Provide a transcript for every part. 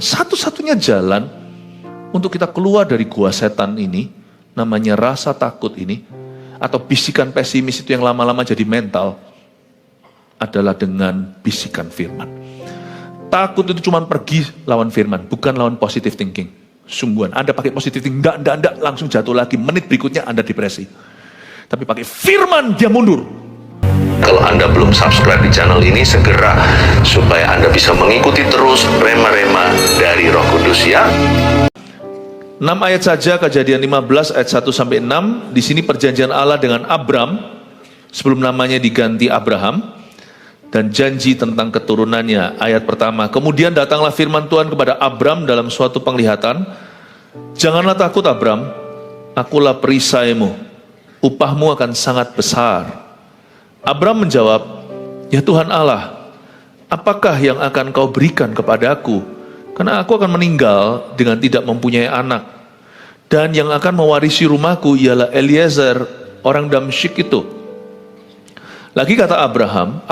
Satu-satunya jalan untuk kita keluar dari gua setan ini, namanya rasa takut ini, atau bisikan pesimis itu yang lama-lama jadi mental, adalah dengan bisikan firman. Takut itu cuma pergi lawan firman, bukan lawan positive thinking. Sungguhan, Anda pakai positive thinking, enggak, langsung jatuh lagi, menit berikutnya Anda depresi. Tapi pakai firman, dia mundur. Kalau Anda belum subscribe di channel ini, segera, supaya Anda bisa mengikuti terus rema-rema dari Roh Kudus ya. 6 ayat saja, Kejadian 15 ayat 1-6. Di sini perjanjian Allah dengan Abram sebelum namanya diganti Abraham, dan janji tentang keturunannya. Ayat pertama, kemudian datanglah firman Tuhan kepada Abram dalam suatu penglihatan. Janganlah takut Abram, akulah perisaimu, upahmu akan sangat besar. Abram menjawab, ya Tuhan Allah, apakah yang akan kau berikan kepadaku? Karena aku akan meninggal dengan tidak mempunyai anak. Dan yang akan mewarisi rumahku ialah Eliezer, orang Damsyik itu. Lagi kata Abram,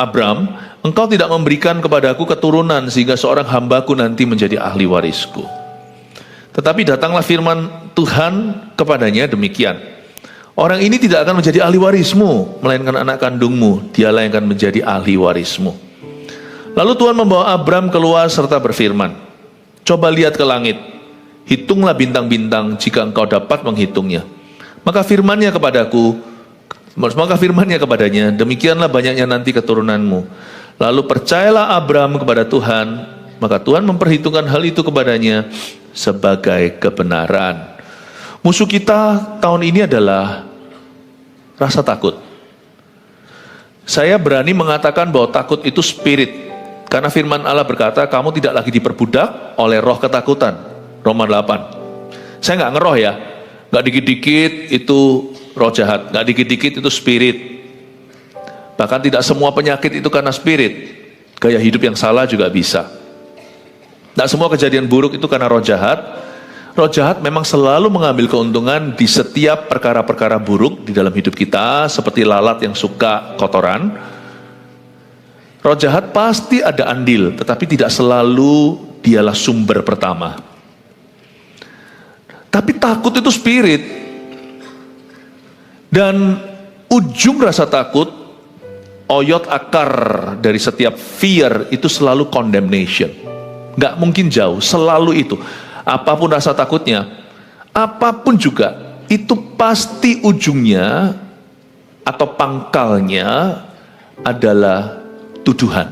engkau tidak memberikan kepadaku keturunan sehingga seorang hambaku nanti menjadi ahli warisku. Tetapi datanglah firman Tuhan kepadanya demikian. Orang ini tidak akan menjadi ahli warismu, melainkan anak kandungmu, dialah yang akan menjadi ahli warismu. Lalu Tuhan membawa Abram keluar serta berfirman, coba lihat ke langit, hitunglah bintang-bintang jika engkau dapat menghitungnya. Maka firmannya kepadanya, demikianlah banyaknya nanti keturunanmu. Lalu percayalah Abram kepada Tuhan, maka Tuhan memperhitungkan hal itu kepadanya sebagai kebenaran. Musuh kita tahun ini adalah rasa takut. Saya berani mengatakan bahwa takut itu spirit, karena firman Allah berkata, kamu tidak lagi diperbudak oleh roh ketakutan. Roma 8. Saya nggak ngeroh ya, nggak dikit-dikit itu roh jahat, nggak dikit-dikit itu spirit. Bahkan tidak semua penyakit itu karena spirit. Gaya hidup yang salah juga bisa. Tidak semua kejadian buruk itu karena roh jahat. Roh jahat memang selalu mengambil keuntungan di setiap perkara-perkara buruk di dalam hidup kita, seperti lalat yang suka kotoran. Roh jahat pasti ada andil, tetapi tidak selalu dialah sumber pertama. Tapi takut itu spirit. Dan ujung rasa takut, oyot akar dari setiap fear itu selalu condemnation. Nggak mungkin jauh, selalu itu. Apapun rasa takutnya, apapun juga, itu pasti ujungnya atau pangkalnya adalah tuduhan.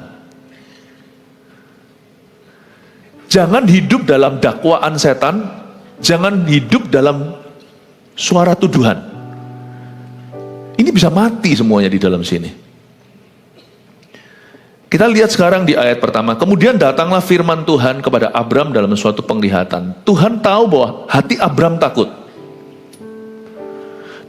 Jangan hidup dalam dakwaan setan, jangan hidup dalam suara tuduhan. Ini bisa mati semuanya di dalam sini. Kita lihat sekarang di ayat pertama. Kemudian datanglah firman Tuhan kepada Abram dalam suatu penglihatan. Tuhan tahu bahwa hati Abram takut.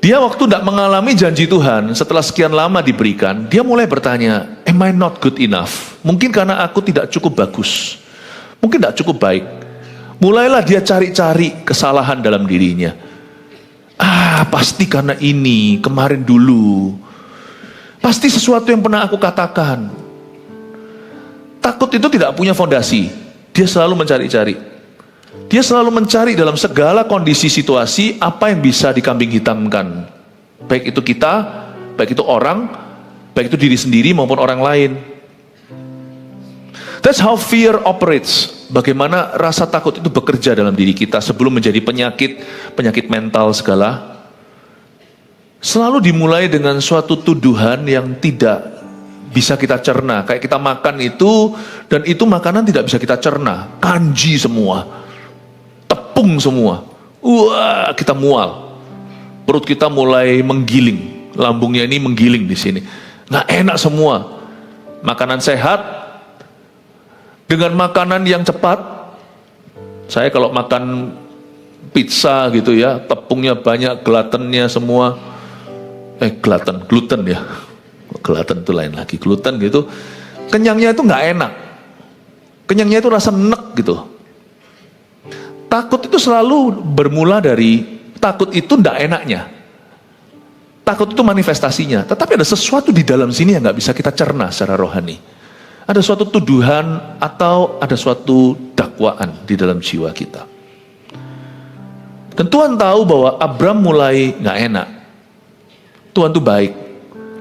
Dia waktu tidak mengalami janji Tuhan, setelah sekian lama diberikan, dia mulai bertanya, am I not good enough? Mungkin karena aku tidak cukup bagus. Mungkin tidak cukup baik. Mulailah dia cari-cari kesalahan dalam dirinya. Pasti karena ini, kemarin dulu. Pasti sesuatu yang pernah aku katakan. Takut itu tidak punya fondasi. Dia selalu mencari-cari. Dia selalu mencari dalam segala kondisi situasi apa yang bisa dikambing hitamkan. Baik itu kita, baik itu orang, baik itu diri sendiri maupun orang lain. That's how fear operates. Bagaimana rasa takut itu bekerja dalam diri kita sebelum menjadi penyakit mental segala. Selalu dimulai dengan suatu tuduhan yang tidak bisa kita cerna. Kayak kita makan itu, dan itu makanan tidak bisa kita cerna. Kanji semua, tepung semua. Kita mual. Perut kita mulai menggiling, lambungnya ini menggiling di sini. Nggak enak semua. Makanan sehat dengan makanan yang cepat. Saya kalau makan pizza gitu ya, tepungnya banyak, glutennya semua. Gluten ya. Gluten itu lain lagi, gluten gitu. Kenyangnya itu nggak enak. Kenyangnya itu rasa enek gitu. Takut itu selalu bermula dari takut itu nggak enaknya. Takut itu manifestasinya. Tetapi ada sesuatu di dalam sini yang nggak bisa kita cerna secara rohani. Ada suatu tuduhan atau ada suatu dakwaan ketakwaan di dalam jiwa kita. Dan Tuhan tahu bahwa Abram mulai gak enak. Tuhan tuh baik.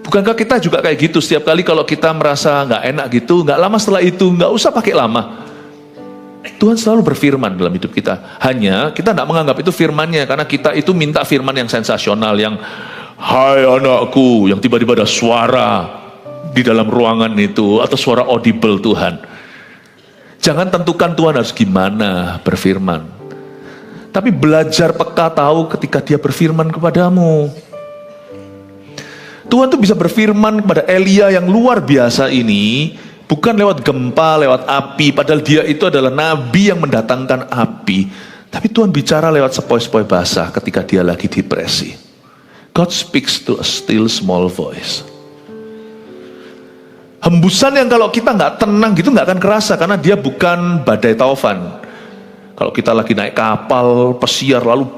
Bukankah kita juga kayak gitu? Setiap kali kalau kita merasa gak enak gitu, gak lama setelah itu, gak usah pakai lama. Tuhan selalu berfirman dalam hidup kita. Hanya kita gak menganggap itu firmannya, karena kita itu minta firman yang sensasional, yang hai anakku, yang tiba-tiba ada suara di dalam ruangan itu, atau suara audible Tuhan. Jangan tentukan Tuhan harus gimana berfirman. Tapi belajar peka tahu ketika dia berfirman kepadamu. Tuhan tuh bisa berfirman kepada Elia yang luar biasa ini, bukan lewat gempa, lewat api, padahal dia itu adalah nabi yang mendatangkan api. Tapi Tuhan bicara lewat sepoi-sepoi basah ketika dia lagi depresi. God speaks to a still small voice. Hembusan yang kalau kita nggak tenang gitu nggak akan kerasa, karena dia bukan badai taufan. Kalau kita lagi naik kapal, pesiar, lalu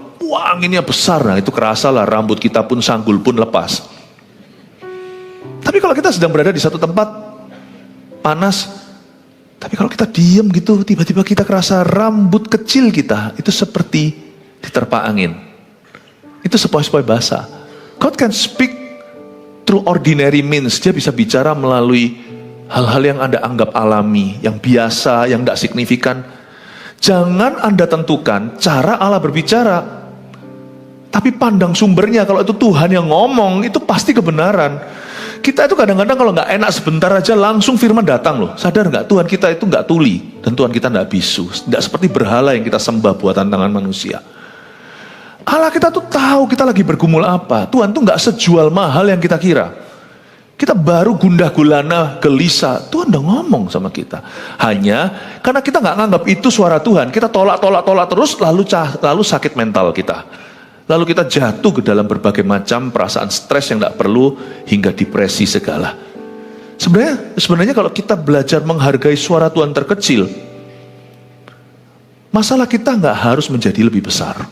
anginnya besar, nah itu kerasa lah, rambut kita pun, sanggul pun lepas. Tapi kalau kita sedang berada di satu tempat panas, tapi kalau kita diam gitu, tiba-tiba kita kerasa rambut kecil kita itu seperti diterpa angin. Itu sepoi-sepoi basah. God can speak through ordinary means. Dia bisa bicara melalui hal-hal yang Anda anggap alami, yang biasa, yang tidak signifikan. Jangan Anda tentukan cara Allah berbicara, tapi pandang sumbernya. Kalau itu Tuhan yang ngomong, itu pasti kebenaran. Kita itu kadang-kadang kalau nggak enak sebentar aja langsung firman datang loh. Sadar nggak? Tuhan kita itu nggak tuli, dan Tuhan kita nggak bisu, nggak seperti berhala yang kita sembah buatan tangan manusia. Allah kita tuh tahu kita lagi bergumul apa. Tuhan tuh nggak sejual mahal yang kita kira. Kita baru gundah gulana, gelisah, Tuhan udah ngomong sama kita. Hanya karena kita nggak nganggap itu suara Tuhan, kita tolak terus, lalu sakit mental kita. Lalu kita jatuh ke dalam berbagai macam perasaan stres yang nggak perlu, hingga depresi segala. Sebenarnya kalau kita belajar menghargai suara Tuhan terkecil, masalah kita nggak harus menjadi lebih besar.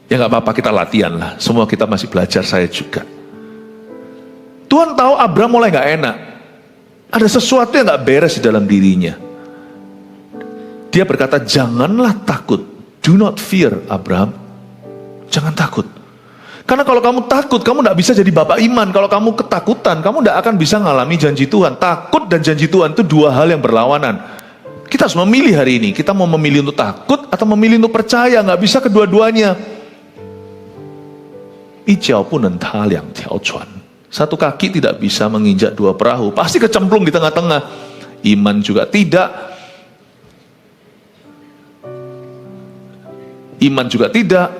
Ya nggak apa-apa, kita latihan lah. Semua kita masih belajar, saya juga. Tuhan tahu Abram mulai gak enak. Ada sesuatu yang gak beres di dalam dirinya. Dia berkata, janganlah takut. Do not fear, Abram. Jangan takut. Karena kalau kamu takut, kamu gak bisa jadi bapak iman. Kalau kamu ketakutan, kamu gak akan bisa ngalami janji Tuhan. Takut dan janji Tuhan itu dua hal yang berlawanan. Kita harus memilih hari ini. Kita mau memilih untuk takut atau memilih untuk percaya. Gak bisa kedua-duanya. Ijau pun entah yang tiao cuan. Satu kaki tidak bisa menginjak dua perahu, pasti kecemplung di tengah-tengah. Iman juga tidak, iman juga tidak,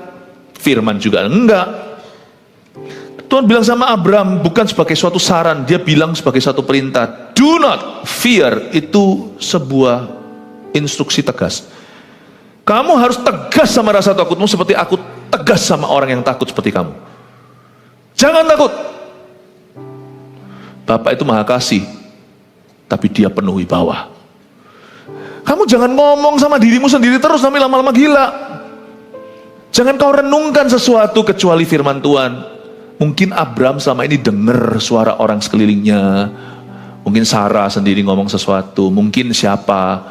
firman juga enggak. Tuhan bilang sama Abram bukan sebagai suatu saran, dia bilang sebagai satu perintah. Do not fear, itu sebuah instruksi tegas. Kamu harus tegas sama rasa takutmu seperti aku tegas sama orang yang takut seperti kamu. Jangan takut. Bapak itu maha kasih, tapi dia penuhi bawah. Kamu jangan ngomong sama dirimu sendiri terus, sampai lama-lama gila. Jangan kau renungkan sesuatu kecuali firman Tuhan. Mungkin Abram selama ini dengar suara orang sekelilingnya. Mungkin Sarah sendiri ngomong sesuatu, mungkin siapa.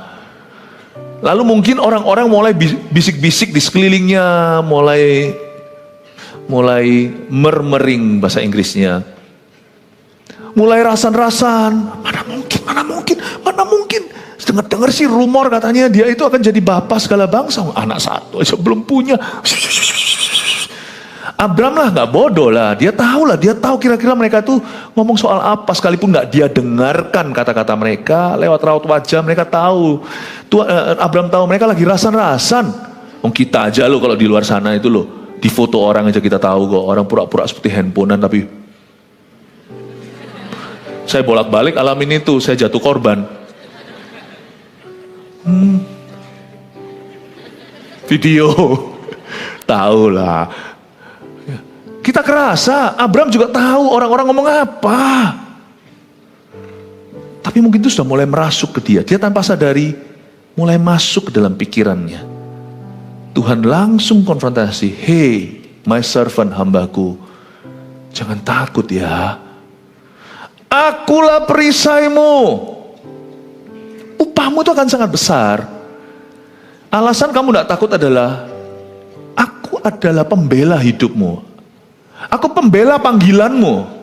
Lalu mungkin orang-orang mulai bisik-bisik di sekelilingnya, mulai murmuring bahasa Inggrisnya. Mulai rasan-rasan, mana mungkin. Dengar sih rumor katanya dia itu akan jadi bapak segala bangsa. Anak satu aja belum punya. Abram lah nggak bodoh lah, dia tahu kira-kira mereka tuh ngomong soal apa, sekalipun nggak dia dengarkan kata-kata mereka lewat raut wajah, mereka tahu. Abram tahu mereka lagi rasan-rasan. Kita aja loh kalau di luar sana itu loh, di foto orang aja kita tahu kok, orang pura-pura seperti handphonean tapi saya bolak-balik alamin itu, saya jatuh korban. Video, tahu lah. Kita kerasa, Abram juga tahu orang-orang ngomong apa. Tapi mungkin itu sudah mulai merasuk ke dia. Dia tanpa sadari mulai masuk ke dalam pikirannya. Tuhan langsung konfrontasi. Hey, my servant, hambaku, jangan takut ya. Akulah perisaimu. kamu itu akan sangat besar. Alasan kamu tidak takut adalah, aku adalah pembela hidupmu. Aku pembela panggilanmu.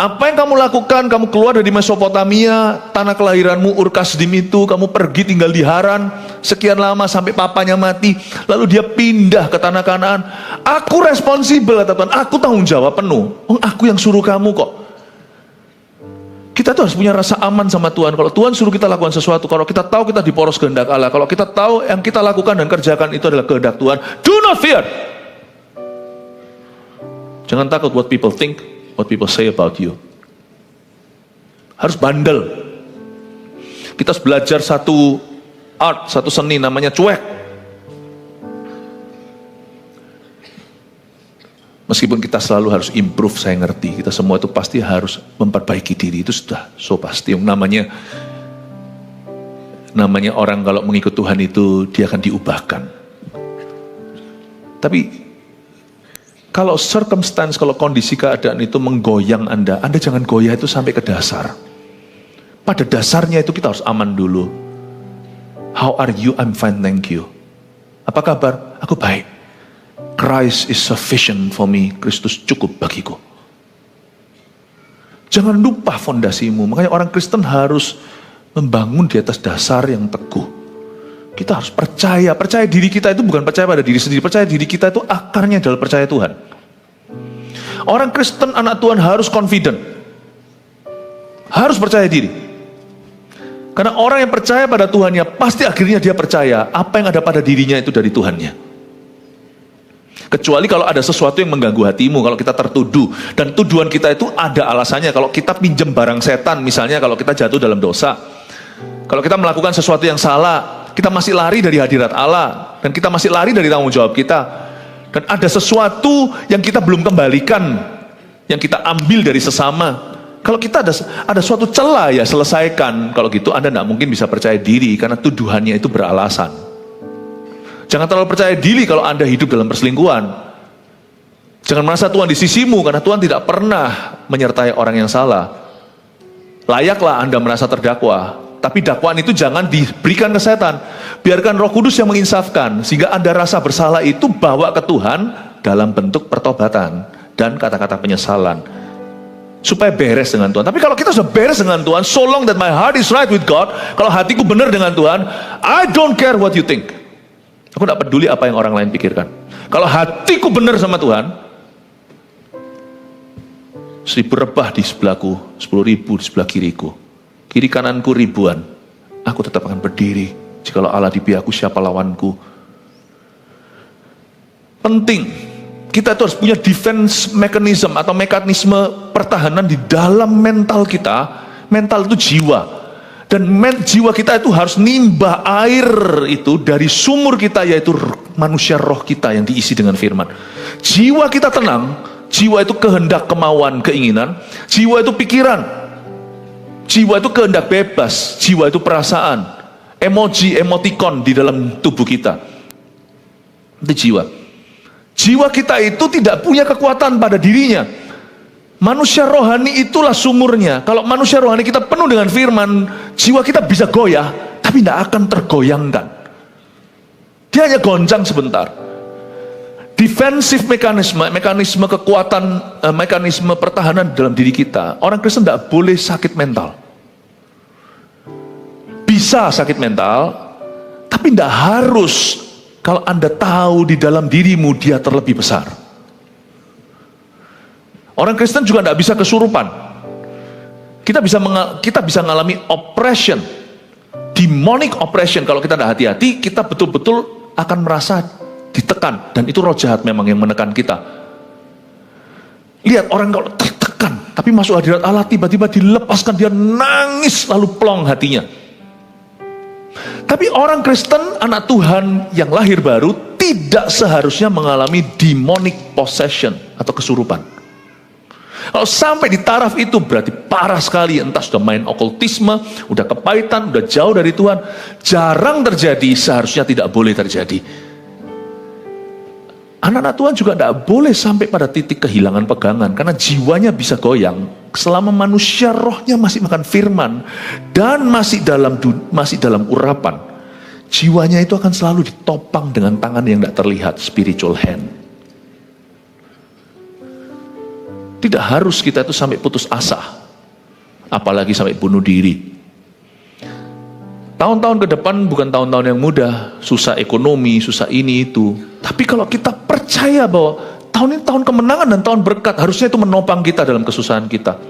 Apa yang kamu lakukan, kamu keluar dari Mesopotamia, tanah kelahiranmu, Ur Kasdim itu, kamu pergi tinggal di Haran, sekian lama sampai papanya mati, lalu dia pindah ke tanah Kanaan. Aku responsibel, kata Tuhan, aku tanggung jawab penuh. Oh, aku yang suruh kamu kok. Kita tuh harus punya rasa aman sama Tuhan. Kalau Tuhan suruh kita lakukan sesuatu, kalau kita tahu kita di poros kehendak Allah, kalau kita tahu yang kita lakukan dan kerjakan itu adalah kehendak Tuhan, do not fear. Jangan takut what people think, what people say about you. Harus bandel. Kita harus belajar satu art, satu seni namanya cuek. Meskipun kita selalu harus improve, saya ngerti. Kita semua itu pasti harus memperbaiki diri, itu sudah so pasti. Yang namanya orang kalau mengikut Tuhan itu dia akan diubahkan. Tapi kalau circumstance, kalau kondisi keadaan itu menggoyang Anda jangan goyah itu sampai ke dasar. Pada dasarnya itu kita harus aman dulu. How are you? I'm fine, thank you. Apa kabar? Aku baik. Christ is sufficient for me. Kristus cukup bagiku. Jangan lupa fondasimu. Makanya orang Kristen harus membangun di atas dasar yang teguh. Kita harus percaya diri kita itu bukan percaya pada diri sendiri. Percaya diri kita itu akarnya adalah percaya Tuhan. Orang Kristen, anak Tuhan harus confident. Harus percaya diri. Karena orang yang percaya pada Tuhannya, pasti akhirnya dia percaya apa yang ada pada dirinya itu dari Tuhannya. Kecuali kalau ada sesuatu yang mengganggu hatimu, kalau kita tertuduh. Dan tuduhan kita itu ada alasannya. Kalau kita pinjam barang setan, misalnya kalau kita jatuh dalam dosa. Kalau kita melakukan sesuatu yang salah, kita masih lari dari hadirat Allah, dan kita masih lari dari tanggung jawab kita, dan ada sesuatu yang kita belum kembalikan, yang kita ambil dari sesama. Kalau kita ada suatu celah, ya selesaikan. Kalau gitu Anda tidak mungkin bisa percaya diri, karena tuduhannya itu beralasan. Jangan terlalu percaya diri kalau Anda hidup dalam perselingkuhan. Jangan merasa Tuhan di sisimu, karena Tuhan tidak pernah menyertai orang yang salah. Layaklah Anda merasa terdakwa, tapi dakwaan itu jangan diberikan ke setan. Biarkan Roh Kudus yang menginsafkan, sehingga Anda rasa bersalah itu bawa ke Tuhan dalam bentuk pertobatan dan kata-kata penyesalan, supaya beres dengan Tuhan. Tapi kalau kita sudah beres dengan Tuhan, so long that my heart is right with God, kalau hatiku benar dengan Tuhan, I don't care what you think. Aku tidak peduli apa yang orang lain pikirkan. Kalau hatiku benar sama Tuhan, 1000 rebah di sebelahku, 10.000 di sebelah kiriku, kiri kananku ribuan, aku tetap akan berdiri. Jikalau Allah di pihakku, siapa lawanku? Penting, kita itu harus punya defense mechanism atau mekanisme pertahanan di dalam mental kita. Mental itu jiwa. Dan jiwa kita itu harus nimbah air itu dari sumur kita, yaitu manusia roh kita yang diisi dengan firman. Jiwa kita tenang, jiwa itu kehendak, kemauan, keinginan, jiwa itu pikiran, jiwa itu kehendak bebas, jiwa itu perasaan, emoji, emotikon di dalam tubuh kita. Itu jiwa. Jiwa kita itu tidak punya kekuatan pada dirinya. Manusia rohani itulah sumurnya. Kalau manusia rohani kita penuh dengan firman, jiwa kita bisa goyah, tapi tidak akan tergoyangkan. Dia hanya goncang sebentar. Defensive mekanisme kekuatan, mekanisme pertahanan dalam diri kita. Orang Kristen tidak boleh sakit mental. Bisa sakit mental, tapi tidak harus. Kalau Anda tahu di dalam dirimu dia terlebih besar. Orang Kristen juga tidak bisa kesurupan. Kita bisa mengalami oppression, demonic oppression. Kalau kita tidak hati-hati, kita betul-betul akan merasa ditekan. Dan itu roh jahat memang yang menekan kita. Lihat orang kalau tertekan, tapi masuk hadirat Allah, tiba-tiba dilepaskan, dia nangis, lalu plong hatinya. Tapi orang Kristen, anak Tuhan yang lahir baru, tidak seharusnya mengalami demonic possession atau kesurupan. Kalau sampai di taraf itu berarti parah sekali. Entah sudah main okultisme, udah kepahitan, udah jauh dari Tuhan. Jarang terjadi, seharusnya tidak boleh terjadi. Anak-anak Tuhan juga tidak boleh sampai pada titik kehilangan pegangan, karena jiwanya bisa goyang selama manusia rohnya masih makan firman dan masih dalam urapan, jiwanya itu akan selalu ditopang dengan tangan yang tidak terlihat, spiritual hand. Tidak harus kita itu sampai putus asa, apalagi sampai bunuh diri. Tahun-tahun ke depan bukan tahun-tahun yang mudah, susah ekonomi, susah ini itu. Tapi kalau kita percaya bahwa tahun ini tahun kemenangan dan tahun berkat, harusnya itu menopang kita dalam kesusahan kita.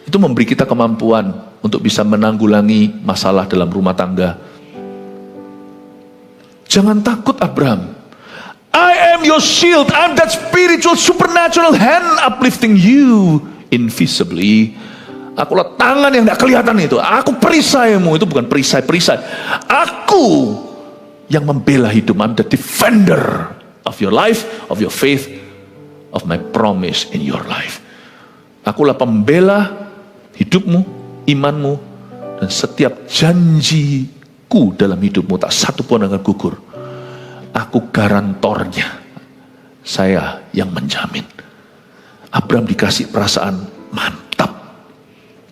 Itu memberi kita kemampuan untuk bisa menanggulangi masalah dalam rumah tangga. Jangan takut Abraham. I am your shield, I'm that spiritual supernatural hand uplifting you invisibly. Akulah tangan yang tidak kelihatan itu. Aku perisaimu, itu bukan perisai-perisai. Aku yang membela hidup. I'm the defender of your life, of your faith, of my promise in your life. Akulah pembela hidupmu, imanmu, dan setiap janjiku dalam hidupmu tak satu pun akan gugur. Aku garantornya. Saya yang menjamin. Abraham dikasih perasaan mantap.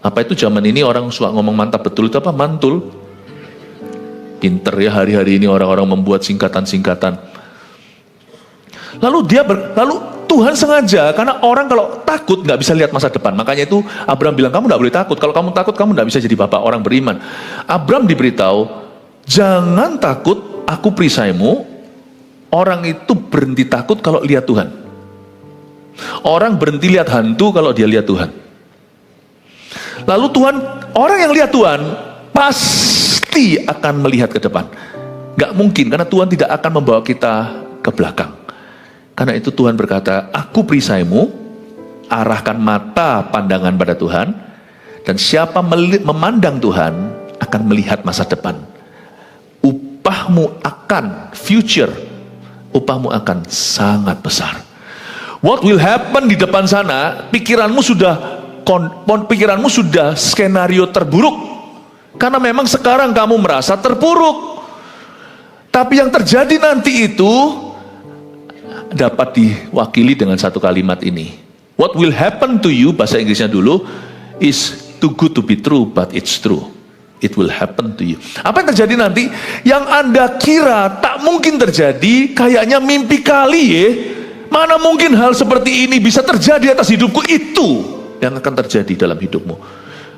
Apa itu zaman ini orang suka ngomong mantap, betul itu apa? Mantul. Pinter ya hari-hari ini orang-orang membuat singkatan-singkatan. Lalu Tuhan sengaja, karena orang kalau takut nggak bisa lihat masa depan. Makanya itu Abraham bilang, kamu nggak boleh takut. Kalau kamu takut, kamu nggak bisa jadi bapak orang beriman. Abraham diberitahu, jangan takut, aku perisaimu. Orang itu berhenti takut kalau lihat Tuhan. Orang berhenti lihat hantu kalau dia lihat Tuhan. Lalu orang yang lihat Tuhan pasti akan melihat ke depan. Gak mungkin, karena Tuhan tidak akan membawa kita ke belakang. Karena itu Tuhan berkata, aku perisaimu, arahkan mata pandangan pada Tuhan, dan siapa memandang Tuhan akan melihat masa depan. Upahmu akan upahmu akan sangat besar. What will happen di depan sana, pikiranmu sudah skenario terburuk. Karena memang sekarang kamu merasa terpuruk. Tapi yang terjadi nanti itu dapat diwakili dengan satu kalimat ini. What will happen to you, bahasa Inggrisnya dulu, is too good to be true, but it's true. It will happen to you. Apa yang terjadi nanti? Yang Anda kira tak mungkin terjadi, kayaknya mimpi kali ya. Mana mungkin hal seperti ini bisa terjadi atas hidupku, itu yang akan terjadi dalam hidupmu.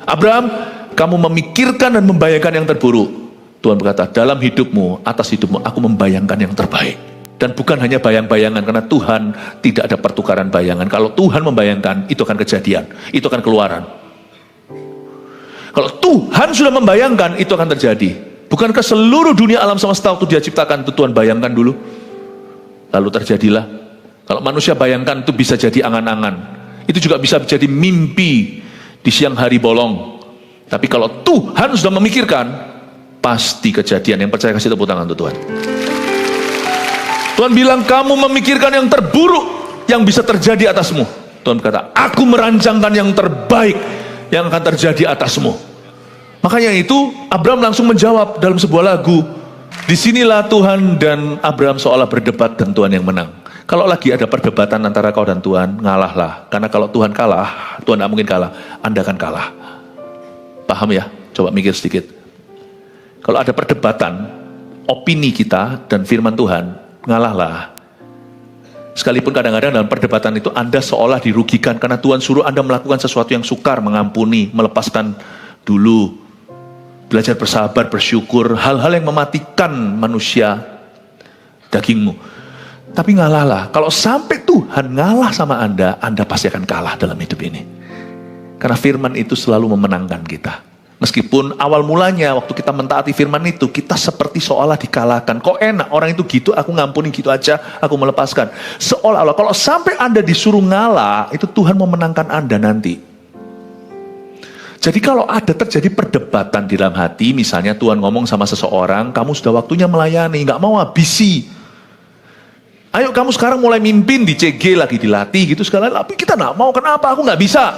Abraham, kamu memikirkan dan membayangkan yang terburuk. Tuhan berkata, dalam hidupmu, atas hidupmu, aku membayangkan yang terbaik. Dan bukan hanya bayang-bayangan, karena Tuhan tidak ada pertukaran bayangan. Kalau Tuhan membayangkan, itu akan kejadian, itu akan keluaran. Kalau Tuhan sudah membayangkan, itu akan terjadi. Bukankah seluruh dunia alam semesta waktu dia ciptakan, itu Tuhan bayangkan dulu, lalu terjadilah. Kalau manusia bayangkan, itu bisa jadi angan-angan. Itu juga bisa jadi mimpi di siang hari bolong. Tapi kalau Tuhan sudah memikirkan, pasti kejadian. Yang percaya kasih tepuk tangan untuk Tuhan. Tuhan bilang, kamu memikirkan yang terburuk yang bisa terjadi atasmu. Tuhan berkata, aku merancangkan yang terbaik yang akan terjadi atasmu. Makanya itu Abraham langsung menjawab dalam sebuah lagu. Disinilah Tuhan dan Abraham seolah berdebat dan Tuhan yang menang. Kalau lagi ada perdebatan antara kau dan Tuhan, ngalahlah. Karena kalau Tuhan kalah, Tuhan tidak mungkin kalah, Anda akan kalah. Paham ya? Coba mikir sedikit. Kalau ada perdebatan, opini kita dan firman Tuhan, ngalahlah. Sekalipun kadang-kadang dalam perdebatan itu Anda seolah dirugikan, karena Tuhan suruh Anda melakukan sesuatu yang sukar, mengampuni, melepaskan dulu. Belajar bersabar, bersyukur, hal-hal yang mematikan manusia, dagingmu. Tapi ngalahlah. Kalau sampai Tuhan ngalah sama Anda pasti akan kalah dalam hidup ini. Karena firman itu selalu memenangkan kita. Meskipun awal mulanya waktu kita mentaati firman itu, kita seperti seolah dikalahkan. Kok enak, orang itu gitu, aku ngampuni gitu aja, aku melepaskan. Seolah-olah, kalau sampai Anda disuruh ngalah, itu Tuhan memenangkan Anda nanti. Jadi kalau ada terjadi perdebatan di dalam hati, misalnya Tuhan ngomong sama seseorang, kamu sudah waktunya melayani, gak mau habisi. Ayo kamu sekarang mulai mimpin di CG, lagi dilatih gitu segala, tapi kita gak mau, kenapa? Aku gak bisa.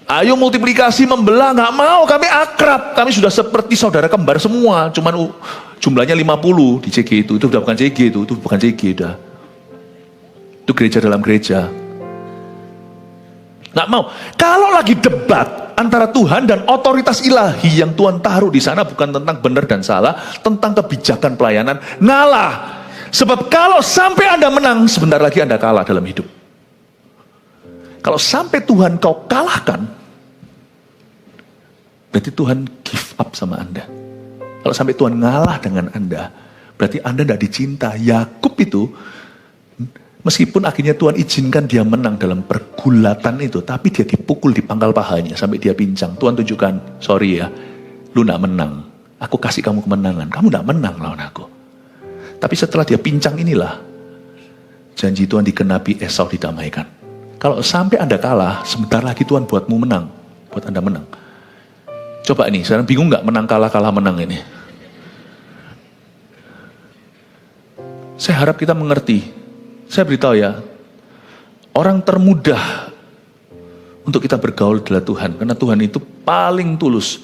Ayo multiplikasi, membelah, gak mau, kami akrab. Kami sudah seperti saudara kembar semua, cuman jumlahnya 50 di CG itu udah bukan CG itu bukan CG udah. Itu gereja dalam gereja. Nggak mau. Kalau lagi debat antara Tuhan dan otoritas ilahi yang Tuhan taruh di sana bukan tentang benar dan salah, tentang kebijakan pelayanan, ngalah. Sebab kalau sampai Anda menang, sebentar lagi Anda kalah dalam hidup. Kalau sampai Tuhan kau kalahkan, berarti Tuhan give up sama Anda. Kalau sampai Tuhan ngalah dengan Anda, berarti Anda tidak dicinta. Yakub itu, meskipun akhirnya Tuhan izinkan dia menang dalam pergulatan itu, tapi dia dipukul di pangkal pahanya sampai dia pincang. Tuhan tunjukkan, sorry ya, lu gak menang. Aku kasih kamu kemenangan. Kamu gak menang lawan aku. Tapi setelah dia pincang inilah, janji Tuhan digenapi, Esau didamaikan. Kalau sampai Anda kalah, sebentar lagi Tuhan buatmu menang. Buat Anda menang. Coba nih, sekarang bingung gak menang kalah menang ini? Saya harap kita mengerti. Saya beritahu ya, orang termudah untuk kita bergaul adalah Tuhan. Karena Tuhan itu paling tulus.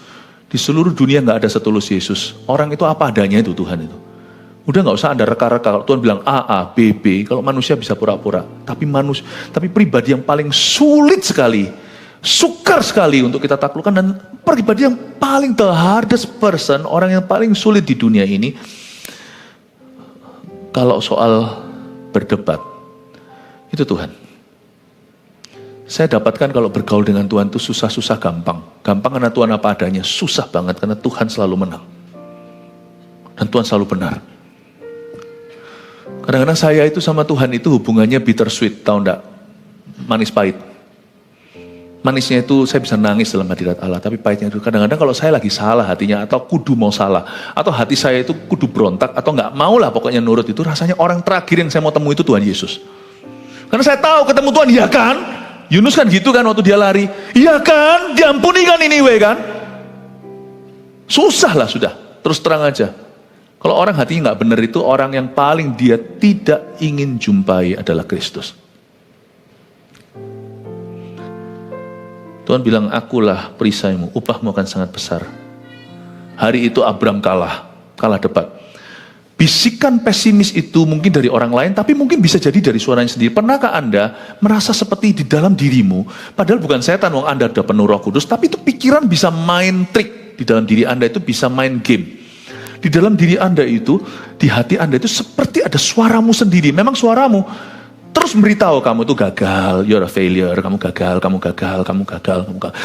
Di seluruh dunia gak ada setulus Yesus. Orang itu apa adanya itu Tuhan itu. Udah gak usah Anda reka-reka. Kalau Tuhan bilang A, B, B. Kalau manusia bisa pura-pura. Tapi pribadi yang paling sulit sekali, sukar sekali untuk kita taklukkan. Dan pribadi yang paling the hardest person, orang yang paling sulit di dunia ini, kalau soal berdebat, itu Tuhan. Saya dapatkan kalau bergaul dengan Tuhan itu susah-susah gampang. Gampang karena Tuhan apa adanya, susah banget karena Tuhan selalu menang. Dan Tuhan selalu benar. Kadang-kadang saya itu sama Tuhan itu hubungannya bittersweet, tahu enggak? Manis pahit. Manisnya itu saya bisa nangis dalam hadirat Allah, tapi pahitnya itu kadang-kadang kalau saya lagi salah hatinya, atau kudu mau salah, atau hati saya itu kudu berontak, atau nggak mau lah pokoknya nurut, itu rasanya orang terakhir yang saya mau temui itu Tuhan Yesus. Karena saya tahu ketemu Tuhan, iya kan? Yunus kan gitu kan waktu dia lari, iya kan? Diampuni kan ini kan? Susah lah sudah, terus terang aja. Kalau orang hatinya nggak benar itu orang yang paling dia tidak ingin jumpai adalah Kristus. Tuhan bilang, akulah perisaimu, upahmu akan sangat besar. Hari itu Abram kalah debat. Bisikan pesimis itu mungkin dari orang lain, tapi mungkin bisa jadi dari suaranya sendiri. Pernahkah Anda merasa seperti di dalam dirimu, padahal bukan setan, wong Anda udah penuh Roh Kudus, tapi itu pikiran bisa main trik di dalam diri Anda, itu bisa main game. Di dalam diri Anda itu, di hati Anda itu seperti ada suaramu sendiri. Memang suaramu terus memberitahu kamu itu gagal, you're a failure, kamu gagal.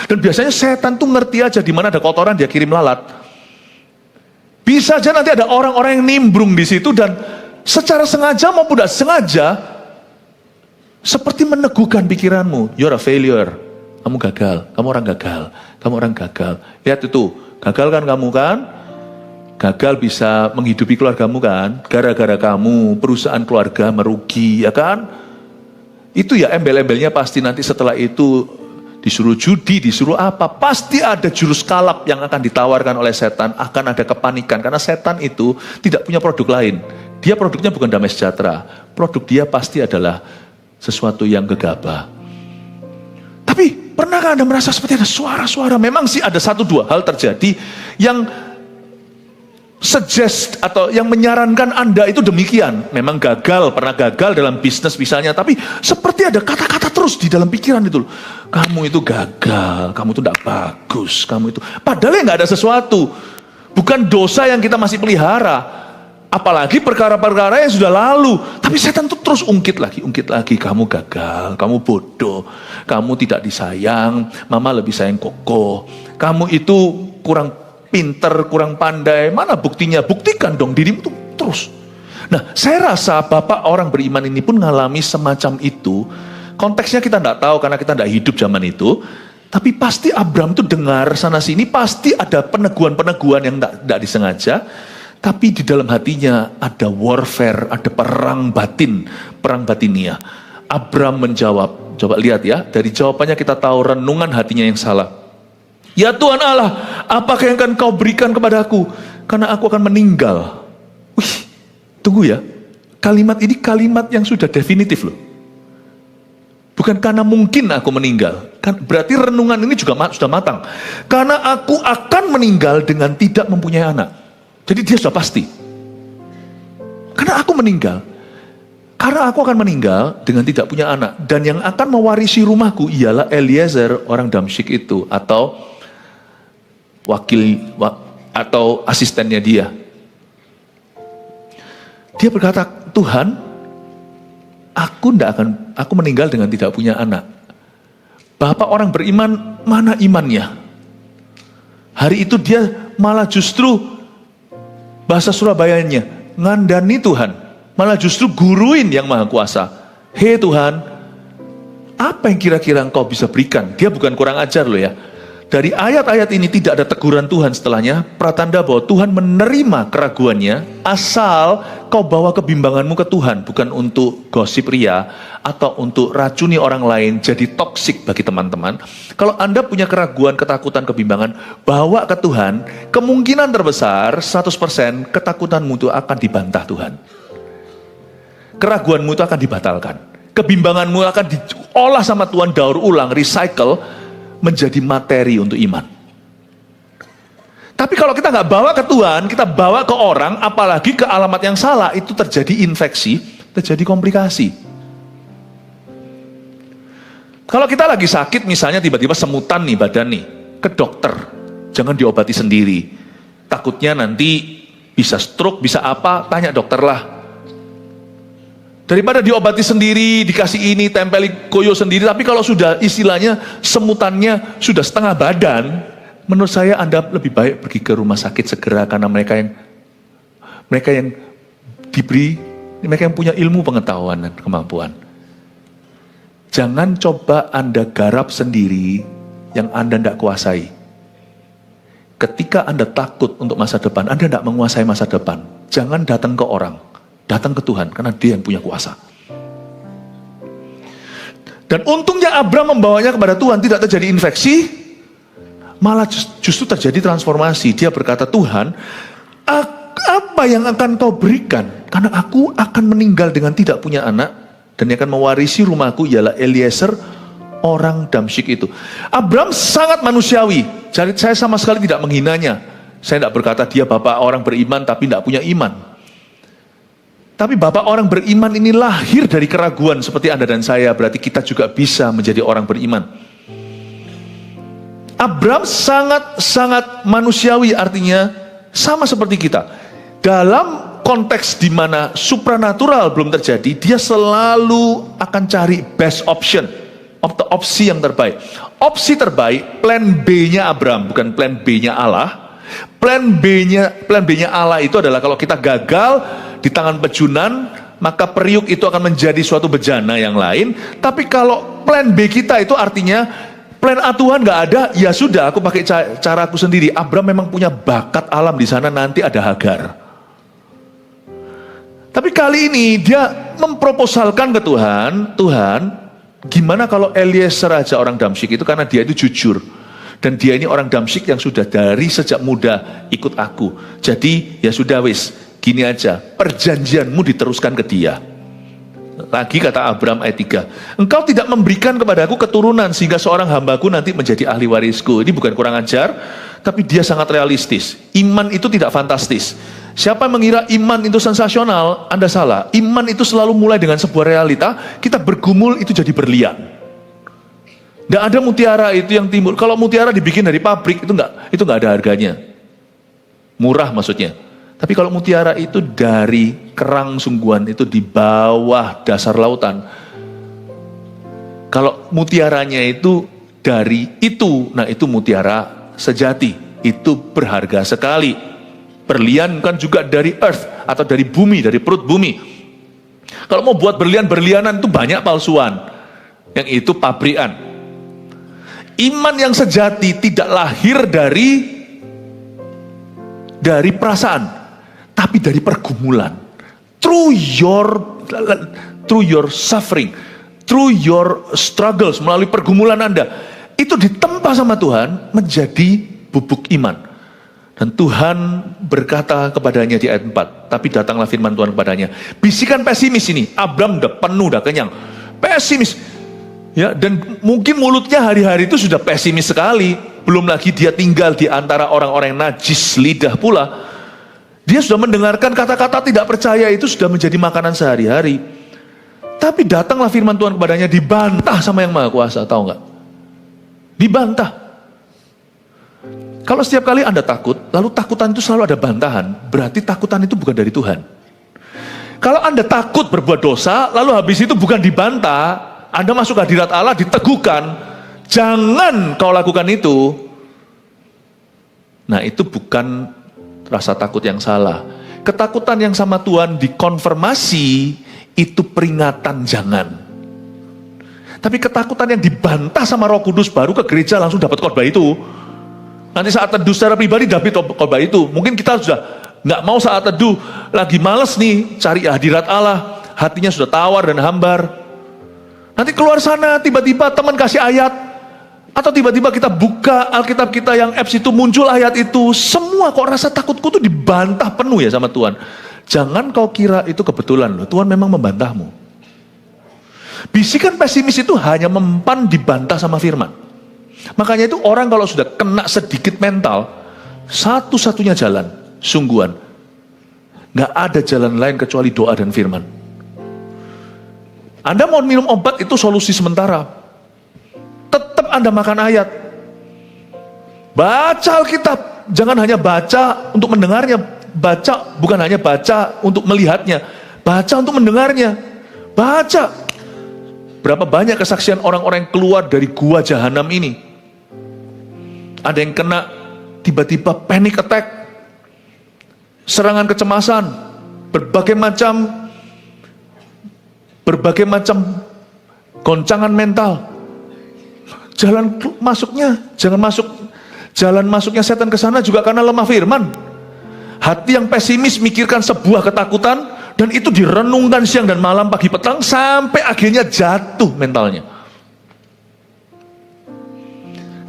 Dan biasanya setan tuh ngerti aja di mana ada kotoran dia kirim lalat. Bisa aja nanti ada orang-orang yang nimbrung di situ dan secara sengaja maupun tidak sengaja seperti meneguhkan pikiranmu, you're a failure, kamu gagal, kamu orang gagal. Lihat itu, gagal kan kamu kan? Gagal bisa menghidupi keluargamu kan? Gara-gara kamu, perusahaan keluarga merugi, ya kan? Itu ya embel-embelnya pasti nanti setelah itu disuruh judi, disuruh apa. Pasti ada jurus kalap yang akan ditawarkan oleh setan, akan ada kepanikan. Karena setan itu tidak punya produk lain. Dia produknya bukan damai sejahtera. Produk dia pasti adalah sesuatu yang gegabah. Tapi pernahkah Anda merasa seperti ada suara-suara? Memang sih ada 1-2 hal terjadi yang suggest atau yang menyarankan Anda itu demikian. Memang pernah gagal dalam bisnis misalnya, tapi seperti ada kata-kata terus di dalam pikiran itu. Kamu itu gagal, kamu itu tidak bagus, kamu itu. Padahal ya nggak ada sesuatu. Bukan dosa yang kita masih pelihara. Apalagi perkara-perkara yang sudah lalu. Tapi setan itu terus ungkit lagi. Kamu gagal, kamu bodoh, kamu tidak disayang, mama lebih sayang koko. Kamu itu kurang pinter, kurang pandai, mana buktinya? Buktikan dong dirimu tuh terus. Nah, saya rasa Bapak orang beriman ini pun mengalami semacam itu. Konteksnya kita tidak tahu karena kita tidak hidup zaman itu. Tapi pasti Abram tuh dengar sana sini, pasti ada peneguhan-peneguhan yang tidak disengaja. Tapi di dalam hatinya ada warfare, ada perang batinia. Abram menjawab, coba lihat ya, dari jawabannya kita tahu renungan hatinya yang salah. Ya Tuhan Allah, apakah yang akan kau berikan kepadaku? Karena aku akan meninggal. Wih, tunggu ya. Kalimat ini kalimat yang sudah definitif loh. Bukan karena mungkin aku meninggal. Berarti renungan ini juga sudah matang. Karena aku akan meninggal dengan tidak mempunyai anak. Jadi dia sudah pasti. Karena aku meninggal. karena aku akan meninggal dengan tidak punya anak, dan yang akan mewarisi rumahku ialah Eliezer orang Damsyik itu, atau atau asistennya dia. Dia berkata, Tuhan, aku meninggal dengan tidak punya anak. Bapak orang beriman, mana imannya? Hari itu dia malah justru, bahasa Surabayanya, ngandani Tuhan. Malah justru guruin yang maha kuasa. Hei Tuhan, apa yang kira-kira engkau bisa berikan? Dia bukan kurang ajar loh ya. Dari ayat-ayat ini tidak ada teguran Tuhan setelahnya, pratanda bahwa Tuhan menerima keraguannya, asal kau bawa kebimbanganmu ke Tuhan, bukan untuk gosip ria, atau untuk racuni orang lain, jadi toksik bagi teman-teman. Kalau Anda punya keraguan, ketakutan, kebimbangan, bawa ke Tuhan, kemungkinan terbesar, 100% ketakutanmu itu akan dibantah Tuhan. Keraguanmu itu akan dibatalkan. Kebimbanganmu akan diolah sama Tuhan, daur ulang, recycle, menjadi materi untuk iman. Tapi kalau kita nggak bawa ke Tuhan, kita bawa ke orang, apalagi ke alamat yang salah, itu terjadi infeksi, terjadi komplikasi. Kalau kita lagi sakit, misalnya tiba-tiba semutan nih badan nih, ke dokter, jangan diobati sendiri. Takutnya nanti bisa stroke, bisa apa, tanya dokter lah. Daripada diobati sendiri, dikasih ini, tempeli koyo sendiri, tapi kalau sudah istilahnya semutannya sudah setengah badan, menurut saya Anda lebih baik pergi ke rumah sakit segera, karena mereka yang diberi, mereka yang punya ilmu, pengetahuan, dan kemampuan. Jangan coba Anda garap sendiri yang Anda tidak kuasai. Ketika Anda takut untuk masa depan, Anda tidak menguasai masa depan, jangan datang ke orang. Datang ke Tuhan, karena dia yang punya kuasa. Dan untungnya Abram membawanya kepada Tuhan, tidak terjadi infeksi, malah justru terjadi transformasi. Dia berkata, Tuhan, apa yang akan kau berikan? Karena aku akan meninggal dengan tidak punya anak, dan yang akan mewarisi rumahku ialah Eliezer, orang Damsyik itu. Abram sangat manusiawi, jadi saya sama sekali tidak menghinanya. Saya tidak berkata dia bapak orang beriman, tapi tidak punya iman. Tapi bapak orang beriman ini lahir dari keraguan seperti Anda dan saya, berarti kita juga bisa menjadi orang beriman. Abram sangat manusiawi, artinya sama seperti kita. Dalam konteks di mana supranatural belum terjadi, dia selalu akan cari best option, opsi yang terbaik. Opsi terbaik, plan B-nya Abram, bukan plan B-nya Allah. Plan B-nya Allah itu adalah kalau kita gagal di tangan pejunan, maka periuk itu akan menjadi suatu bejana yang lain. Tapi kalau plan B kita itu artinya plan A Tuhan nggak ada, ya sudah, aku pakai caraku sendiri. Abram memang punya bakat alam di sana, nanti ada Hagar. Tapi kali ini dia memproposalkan ke Tuhan, Tuhan, gimana kalau Eliezer aja orang Damsyik itu, karena dia itu jujur. Dan dia ini orang Damsyik yang sudah dari sejak muda ikut aku. Jadi ya sudah wis, gini aja, perjanjianmu diteruskan ke dia. Lagi kata Abram ayat 3, engkau tidak memberikan kepadaku keturunan sehingga seorang hambaku nanti menjadi ahli warisku. Ini bukan kurang ajar, tapi dia sangat realistis. Iman itu tidak fantastis. Siapa yang mengira iman itu sensasional, Anda salah. Iman itu selalu mulai dengan sebuah realita, kita bergumul itu jadi berlian. Tidak ada mutiara itu yang timbul. Kalau mutiara dibikin dari pabrik itu nggak ada harganya. Murah maksudnya. Tapi kalau mutiara itu dari kerang sungguhan, itu di bawah dasar lautan. Kalau mutiaranya itu dari itu, nah itu mutiara sejati. Itu berharga sekali. Berlian kan juga dari earth atau dari bumi, dari perut bumi. Kalau mau buat berlian-berlianan itu banyak palsuan. Yang itu pabrikan. Iman yang sejati tidak lahir dari perasaan, tapi dari pergumulan. Through your suffering, through your struggles, melalui pergumulan Anda, itu ditempa sama Tuhan menjadi bubuk iman. Dan Tuhan berkata kepadanya di ayat 4, tapi datanglah firman Tuhan kepadanya. Bisikan pesimis ini, Abram udah penuh, udah kenyang. Pesimis. Ya, dan mungkin mulutnya hari-hari itu sudah pesimis sekali. Belum lagi dia tinggal di antara orang-orang yang najis lidah pula. Dia sudah mendengarkan kata-kata tidak percaya itu sudah menjadi makanan sehari-hari. Tapi datanglah firman Tuhan kepadanya, dibantah sama yang Maha Kuasa, tahu nggak? Dibantah. Kalau setiap kali Anda takut, lalu takutan itu selalu ada bantahan, berarti takutan itu bukan dari Tuhan. Kalau Anda takut berbuat dosa, lalu habis itu bukan dibantah, Anda masuk ke hadirat Allah, diteguhkan, jangan kau lakukan itu. Nah, itu bukan rasa takut yang salah. Ketakutan yang sama Tuhan dikonfirmasi, itu peringatan jangan. Tapi ketakutan yang dibantah sama Roh Kudus, baru ke gereja langsung dapat khotbah itu. Nanti saat teduh secara pribadi dapat khotbah itu. Mungkin kita sudah nggak mau saat teduh, lagi males nih cari hadirat Allah, hatinya sudah tawar dan hambar. Nanti keluar sana tiba-tiba teman kasih ayat, atau tiba-tiba kita buka Alkitab kita yang apps itu muncul ayat itu, semua kok rasa takutku tuh dibantah penuh ya sama Tuhan. Jangan kau kira itu kebetulan loh, Tuhan memang membantahmu. Bisikan pesimis itu hanya mempan dibantah sama firman. Makanya itu orang kalau sudah kena sedikit mental, satu-satunya jalan, sungguhan, gak ada jalan lain kecuali doa dan firman. Anda mau minum obat itu solusi sementara, tetap Anda makan ayat. Baca Alkitab, jangan hanya baca untuk mendengarnya, baca bukan hanya baca untuk melihatnya, baca untuk mendengarnya. Baca. Berapa banyak kesaksian orang-orang yang keluar dari gua jahanam ini. Ada yang kena tiba-tiba panic attack, serangan kecemasan, berbagai macam goncangan mental. Jalan masuknya setan ke sana juga karena lemah firman. Hati yang pesimis mikirkan sebuah ketakutan, dan itu direnungkan siang dan malam, pagi petang, sampai akhirnya jatuh mentalnya.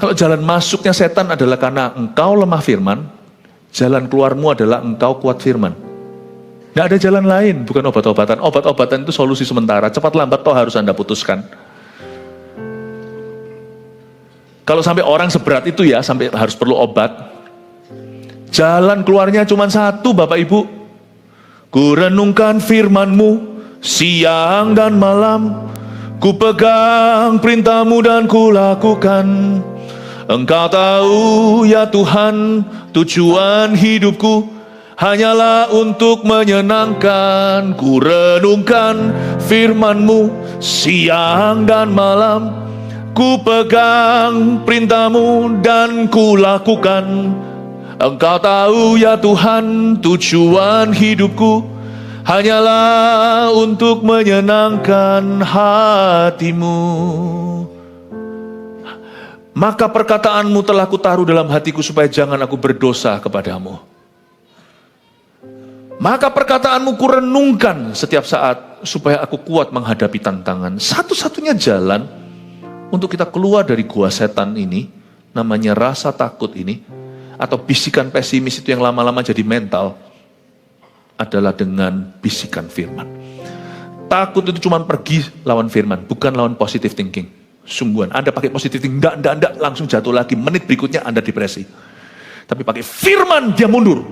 Kalau jalan masuknya setan adalah karena engkau lemah firman, jalan keluarmu adalah engkau kuat firman. Tidak ada jalan lain, bukan obat-obatan. Obat-obatan itu solusi sementara, cepat lambat toh harus Anda putuskan. Kalau sampai orang seberat itu ya, sampai harus perlu obat. Jalan keluarnya cuma satu, Bapak Ibu. Ku renungkan firman-Mu siang dan malam, ku pegang perintah-Mu dan ku lakukan. Engkau tahu ya Tuhan, tujuan hidupku hanyalah untuk menyenangkan. Ku renungkan firman-Mu siang dan malam, ku pegang perintah-Mu dan ku lakukan. Engkau tahu ya Tuhan, tujuan hidupku hanyalah untuk menyenangkan hati-Mu. Maka perkataanmu telah kutaruh dalam hatiku supaya jangan aku berdosa kepadamu. Maka perkataanmu kurenungkan setiap saat supaya aku kuat menghadapi tantangan. Satu-satunya jalan untuk kita keluar dari gua setan ini, namanya rasa takut ini, atau bisikan pesimis itu yang lama-lama jadi mental, adalah dengan bisikan firman. Takut itu cuma pergi lawan firman, bukan lawan positive thinking. Sungguhan, Anda pakai positive thinking, enggak, langsung jatuh lagi, menit berikutnya Anda depresi. Tapi pakai firman, dia mundur.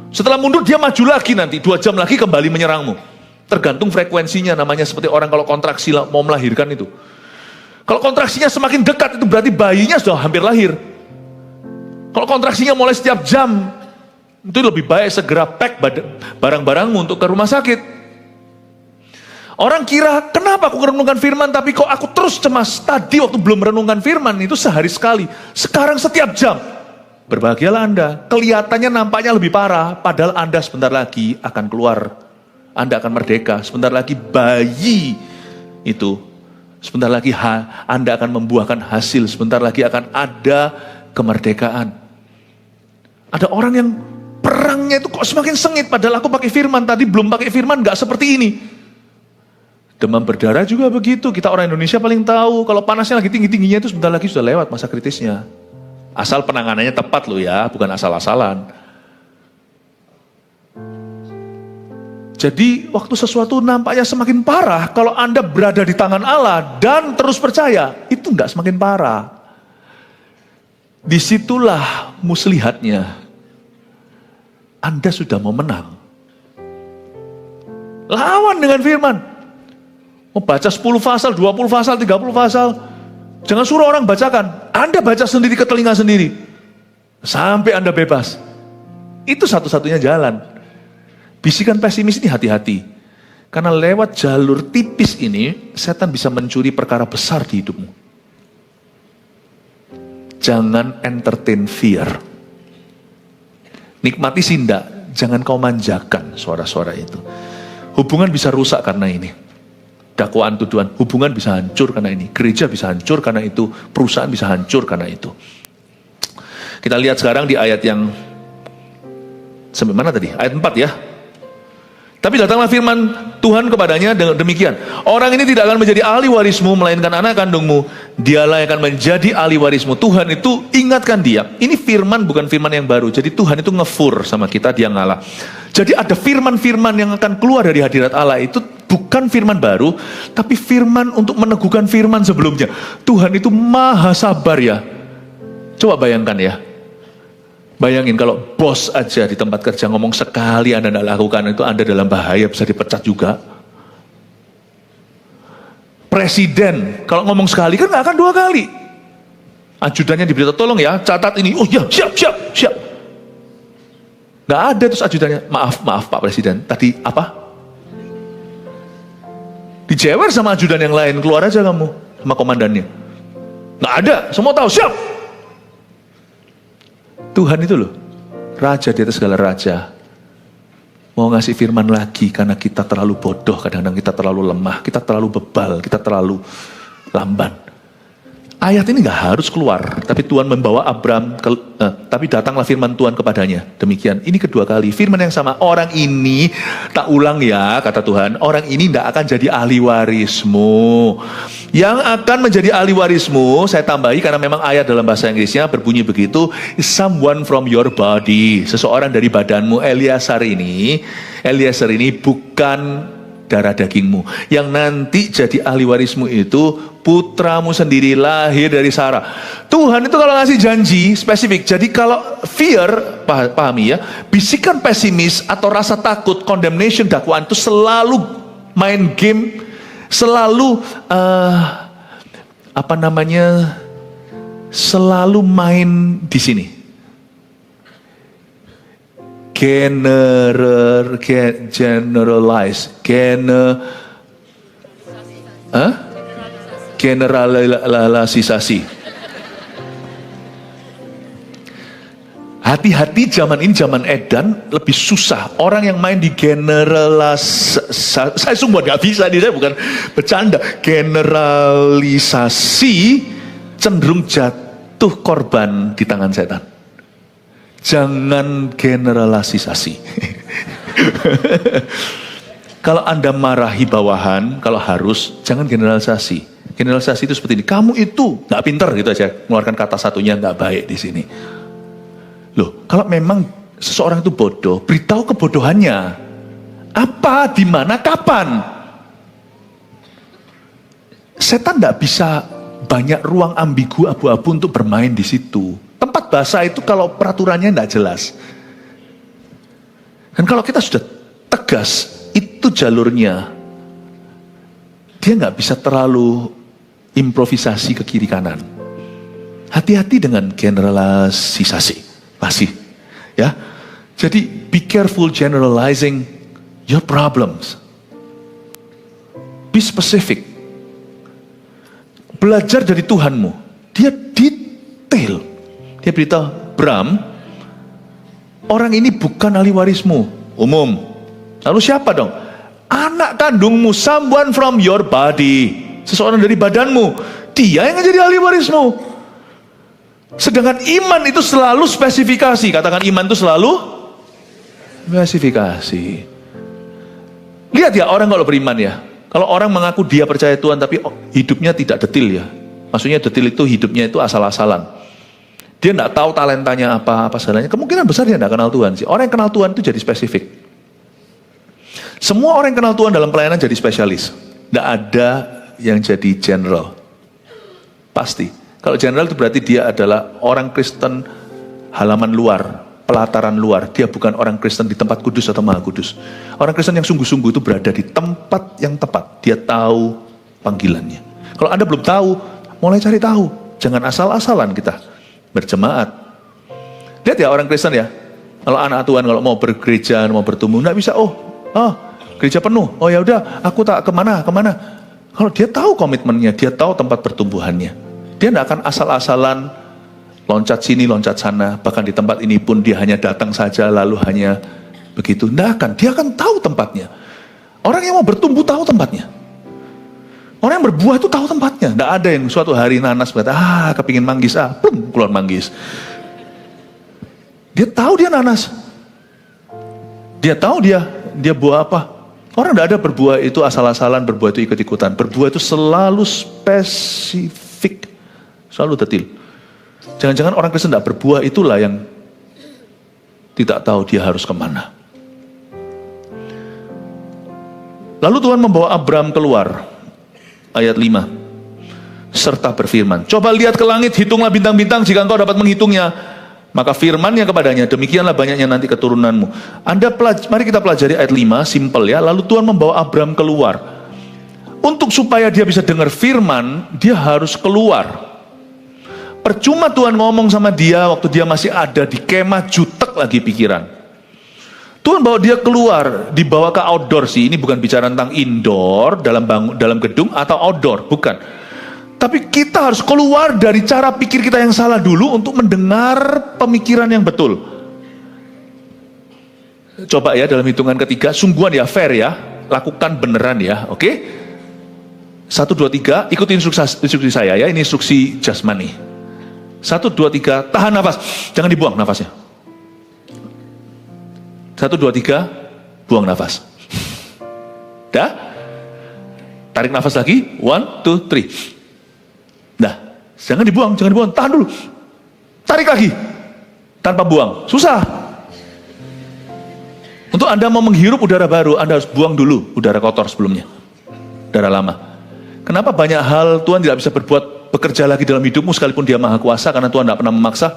Setelah mundur, dia maju lagi nanti, 2 jam lagi kembali menyerangmu. Tergantung frekuensinya, namanya seperti orang kalau kontraksi mau melahirkan itu. Kalau kontraksinya semakin dekat, itu berarti bayinya sudah hampir lahir. Kalau kontraksinya mulai setiap jam, itu lebih baik segera pack barang-barangmu untuk ke rumah sakit. Orang kira, kenapa aku merenungkan firman, tapi kok aku terus cemas. Tadi waktu belum merenungkan firman, itu sehari sekali. Sekarang setiap jam. Berbahagialah Anda, kelihatannya nampaknya lebih parah, padahal Anda sebentar lagi akan keluar. Anda akan merdeka, sebentar lagi bayi itu. Sebentar lagi Anda akan membuahkan hasil, sebentar lagi akan ada kemerdekaan. Ada orang yang perangnya itu kok semakin sengit, padahal aku pakai firman, tadi belum pakai firman, gak seperti ini. Demam berdarah juga begitu, kita orang Indonesia paling tahu, kalau panasnya lagi tinggi-tingginya itu sebentar lagi sudah lewat masa kritisnya. Asal penanganannya tepat loh ya, bukan asal-asalan. Jadi waktu sesuatu nampaknya semakin parah, kalau Anda berada di tangan Allah dan terus percaya, itu enggak semakin parah. Disitulah muslihatnya. Anda sudah mau menang. Lawan dengan firman. Mau baca 10 pasal, 20 pasal, 30 pasal. Jangan suruh orang bacakan. Anda baca sendiri ke telinga sendiri. Sampai Anda bebas. Itu satu-satunya jalan. Bisikan pesimis ini hati-hati. Karena lewat jalur tipis ini, setan bisa mencuri perkara besar di hidupmu. Jangan entertain fear. Nikmati sinda, jangan kau manjakan suara-suara itu. Hubungan bisa rusak karena ini. Dakwaan tuduhan, hubungan bisa hancur karena ini. Gereja bisa hancur karena itu. Perusahaan bisa hancur karena itu. Kita lihat sekarang di ayat yang sampai mana tadi? Ayat 4 ya. Tapi datanglah firman Tuhan kepadanya demikian. Orang ini tidak akan menjadi ahli warismu, melainkan anak kandungmu. Dialah yang akan menjadi ahli warismu. Tuhan itu ingatkan dia. Ini firman bukan firman yang baru. Jadi Tuhan itu ngefur sama kita, dia ngalah. Jadi ada firman-firman yang akan keluar dari hadirat Allah itu bukan firman baru, tapi firman untuk meneguhkan firman sebelumnya. Tuhan itu maha sabar ya. Coba bayangkan ya. Bayangin kalau bos aja di tempat kerja ngomong sekali Anda tidak lakukan, itu Anda dalam bahaya, bisa dipecat juga. Presiden kalau ngomong sekali kan nggak akan 2 kali. Ajudannya diberitahu, tolong ya catat ini. Oh ya, siap. Nggak ada terus ajudannya, maaf Pak Presiden, tadi apa? Dijewer sama ajudan yang lain, keluar aja kamu sama komandannya. Nggak ada, semua tahu, siap. Tuhan itu loh, Raja di atas segala raja. Mau ngasih firman lagi karena kita terlalu bodoh, kadang-kadang kita terlalu lemah, kita terlalu bebal, kita terlalu lamban. Ayat ini gak harus keluar, tapi Tuhan membawa Abram, tapi datanglah firman Tuhan kepadanya. Demikian, ini kedua kali, firman yang sama. Orang ini, tak ulang ya, kata Tuhan, orang ini tidak akan jadi ahli warismu. Yang akan menjadi ahli warismu, saya tambahi karena memang ayat dalam bahasa Inggrisnya berbunyi begitu, someone from your body, seseorang dari badanmu. Eliezer ini bukan darah dagingmu. Yang nanti jadi ahli warismu itu putramu sendiri, lahir dari Sarah. Tuhan itu kalau ngasih janji spesifik. Jadi kalau fear, pahami ya, bisikan pesimis atau rasa takut, condemnation, dakwaan itu selalu main game, selalu selalu main di sini. Generalisasi. Hati-hati, zaman ini zaman edan, lebih susah. Orang yang main di saya sungguh gak bisa, saya bukan bercanda. Generalisasi cenderung jatuh korban di tangan setan. Jangan generalisasi. Kalau Anda marahi bawahan, kalau harus, jangan generalisasi. Generalisasi itu seperti ini. Kamu itu nggak pinter gitu aja, mengeluarkan kata satunya nggak baik di sini. Loh, kalau memang seseorang itu bodoh, beritahu kebodohannya. Apa, di mana, kapan? Setan nggak bisa banyak ruang ambigu, abu-abu untuk bermain di situ. Tempat bahasa itu kalau peraturannya nggak jelas. Dan kalau kita sudah tegas, itu jalurnya, dia nggak bisa terlalu improvisasi ke kiri kanan. Hati-hati dengan generalisasi, masih, ya. Jadi be careful generalizing your problems. Be specific. Belajar dari Tuhanmu. Dia detail. Dia beritahu, Bram, orang ini bukan ahli warismu, umum. Lalu siapa dong? Anak kandungmu, someone from your body. Seseorang dari badanmu. Dia yang jadi ahli warismu. Sedangkan iman itu selalu spesifikasi. Katakan iman itu selalu spesifikasi. Lihat ya orang kalau beriman ya. Kalau orang mengaku dia percaya Tuhan tapi hidupnya tidak detil ya. Maksudnya detil itu hidupnya itu asal-asalan. Dia tidak tahu talentanya apa segalanya. Kemungkinan besar dia tidak kenal Tuhan sih. Orang yang kenal Tuhan itu jadi spesifik. Semua orang yang kenal Tuhan dalam pelayanan jadi spesialis. Tidak ada yang jadi general. Pasti. Kalau general itu berarti dia adalah orang Kristen halaman luar. pelataran luar. Dia bukan orang Kristen di tempat kudus atau maha kudus. Orang Kristen yang sungguh-sungguh itu berada di tempat yang tepat. Dia tahu panggilannya. Kalau Anda belum tahu, mulai cari tahu. Jangan asal-asalan kita berjemaat. Lihat ya orang Kristen ya. Kalau anak Tuhan kalau mau bergereja, mau bertumbuh, nggak bisa. Gereja penuh. Oh ya udah, aku tak kemana. Kalau dia tahu komitmennya, dia tahu tempat pertumbuhannya. Dia tidak akan asal-asalan loncat sini, loncat sana. Bahkan di tempat ini pun dia hanya datang saja, lalu hanya begitu. Tidak akan, dia akan tahu tempatnya. Orang yang mau bertumbuh tahu tempatnya. Orang yang berbuah itu tahu tempatnya. Tidak ada yang suatu hari nanas berkata, kepingin manggis, plum, keluar manggis. Dia tahu dia nanas. Dia tahu dia buah apa. Orang tidak ada berbuah itu asal-asalan, berbuah itu ikut-ikutan. Berbuah itu selalu spesifik, selalu detail. Jangan-jangan orang Kristen tidak berbuah itulah yang tidak tahu dia harus kemana. Lalu Tuhan membawa Abram keluar, ayat 5, serta berfirman, coba lihat ke langit, hitunglah bintang-bintang jika engkau dapat menghitungnya. Maka firman-Nya kepadanya, demikianlah banyaknya nanti keturunanmu. Mari kita pelajari ayat 5, simple ya. Lalu Tuhan membawa Abram keluar. Untuk supaya dia bisa dengar firman, dia harus keluar. Percuma Tuhan ngomong sama dia waktu dia masih ada di kemah, jutek lagi pikiran. Tuhan bawa dia keluar, dibawa ke outdoor sih. Ini bukan bicara tentang indoor, dalam gedung atau outdoor, bukan. Tapi kita harus keluar dari cara pikir kita yang salah dulu untuk mendengar pemikiran yang betul. Coba ya dalam hitungan ketiga, sungguhan ya, fair ya, lakukan beneran ya, oke? 1, 2, 3, ikuti instruksi saya ya, ini instruksi jasmani. 1, 2, 3, tahan nafas, jangan dibuang nafasnya. 1, 2, 3, buang nafas. Dah? Tarik nafas lagi, 1, 2, 3. Nah, jangan dibuang, tahan dulu. Tarik lagi, tanpa buang, susah. Untuk Anda mau menghirup udara baru, Anda harus buang dulu udara kotor sebelumnya, udara lama. Kenapa banyak hal Tuhan tidak bisa bekerja lagi dalam hidupmu sekalipun Dia Maha Kuasa, karena Tuhan tidak pernah memaksa.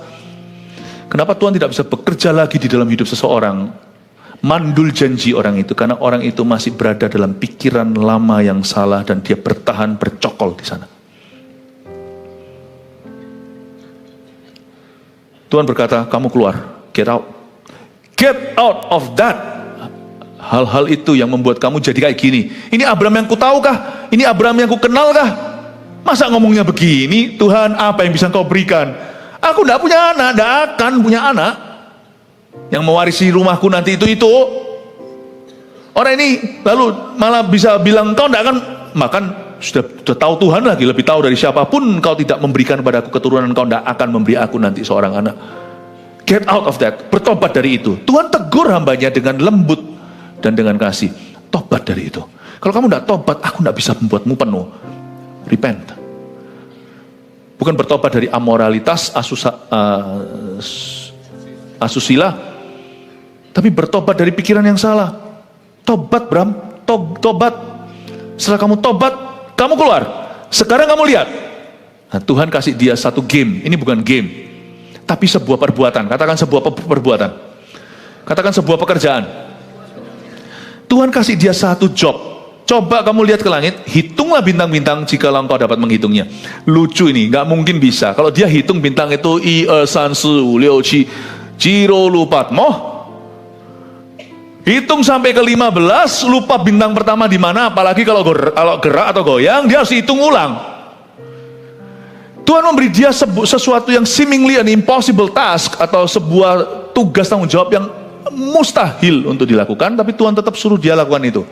Kenapa Tuhan tidak bisa bekerja lagi di dalam hidup seseorang? Mandul janji orang itu, karena orang itu masih berada dalam pikiran lama yang salah dan dia bertahan bercokol di sana. Tuhan berkata, kamu keluar, get out. Get out of that. Hal-hal itu yang membuat kamu jadi kayak gini. Ini Abram yang ku tahu kah? Ini Abram yang ku kenal kah? Masa ngomongnya begini? Tuhan, apa yang bisa Engkau berikan? Aku tidak punya anak, tidak akan punya anak. Yang mewarisi rumahku nanti itu. Orang ini lalu malah bisa bilang, kau tidak akan makan. Sudah tahu Tuhan lagi, lebih tahu dari siapapun, kau tidak memberikan kepada aku keturunan, kau tidak akan memberi aku nanti seorang anak. Get out of that, bertobat dari itu. Tuhan tegur hambanya dengan lembut dan dengan kasih. Tobat dari itu. Kalau kamu tidak tobat, aku tidak bisa membuatmu penuh. Repent. Bukan bertobat dari amoralitas, asusila, tapi bertobat dari pikiran yang salah. Tobat, Bram, tobat. Setelah kamu tobat, kamu keluar. Sekarang kamu lihat. Nah, Tuhan kasih dia satu game. Ini bukan game, tapi sebuah perbuatan. Katakan sebuah perbuatan. Katakan sebuah pekerjaan. Tuhan kasih dia satu job. Coba kamu lihat ke langit, hitunglah bintang-bintang jika engkau dapat menghitungnya. Lucu ini, nggak mungkin bisa. Kalau dia hitung bintang itu 1, 2, 3, 4, 5, 6, 7, 8, 9. Hitung sampai ke 15, lupa bintang pertama di mana, apalagi kalau gerak atau goyang, dia harus hitung ulang. Tuhan memberi dia sesuatu yang seemingly an impossible task, atau sebuah tugas tanggung jawab yang mustahil untuk dilakukan, tapi Tuhan tetap suruh dia lakukan itu.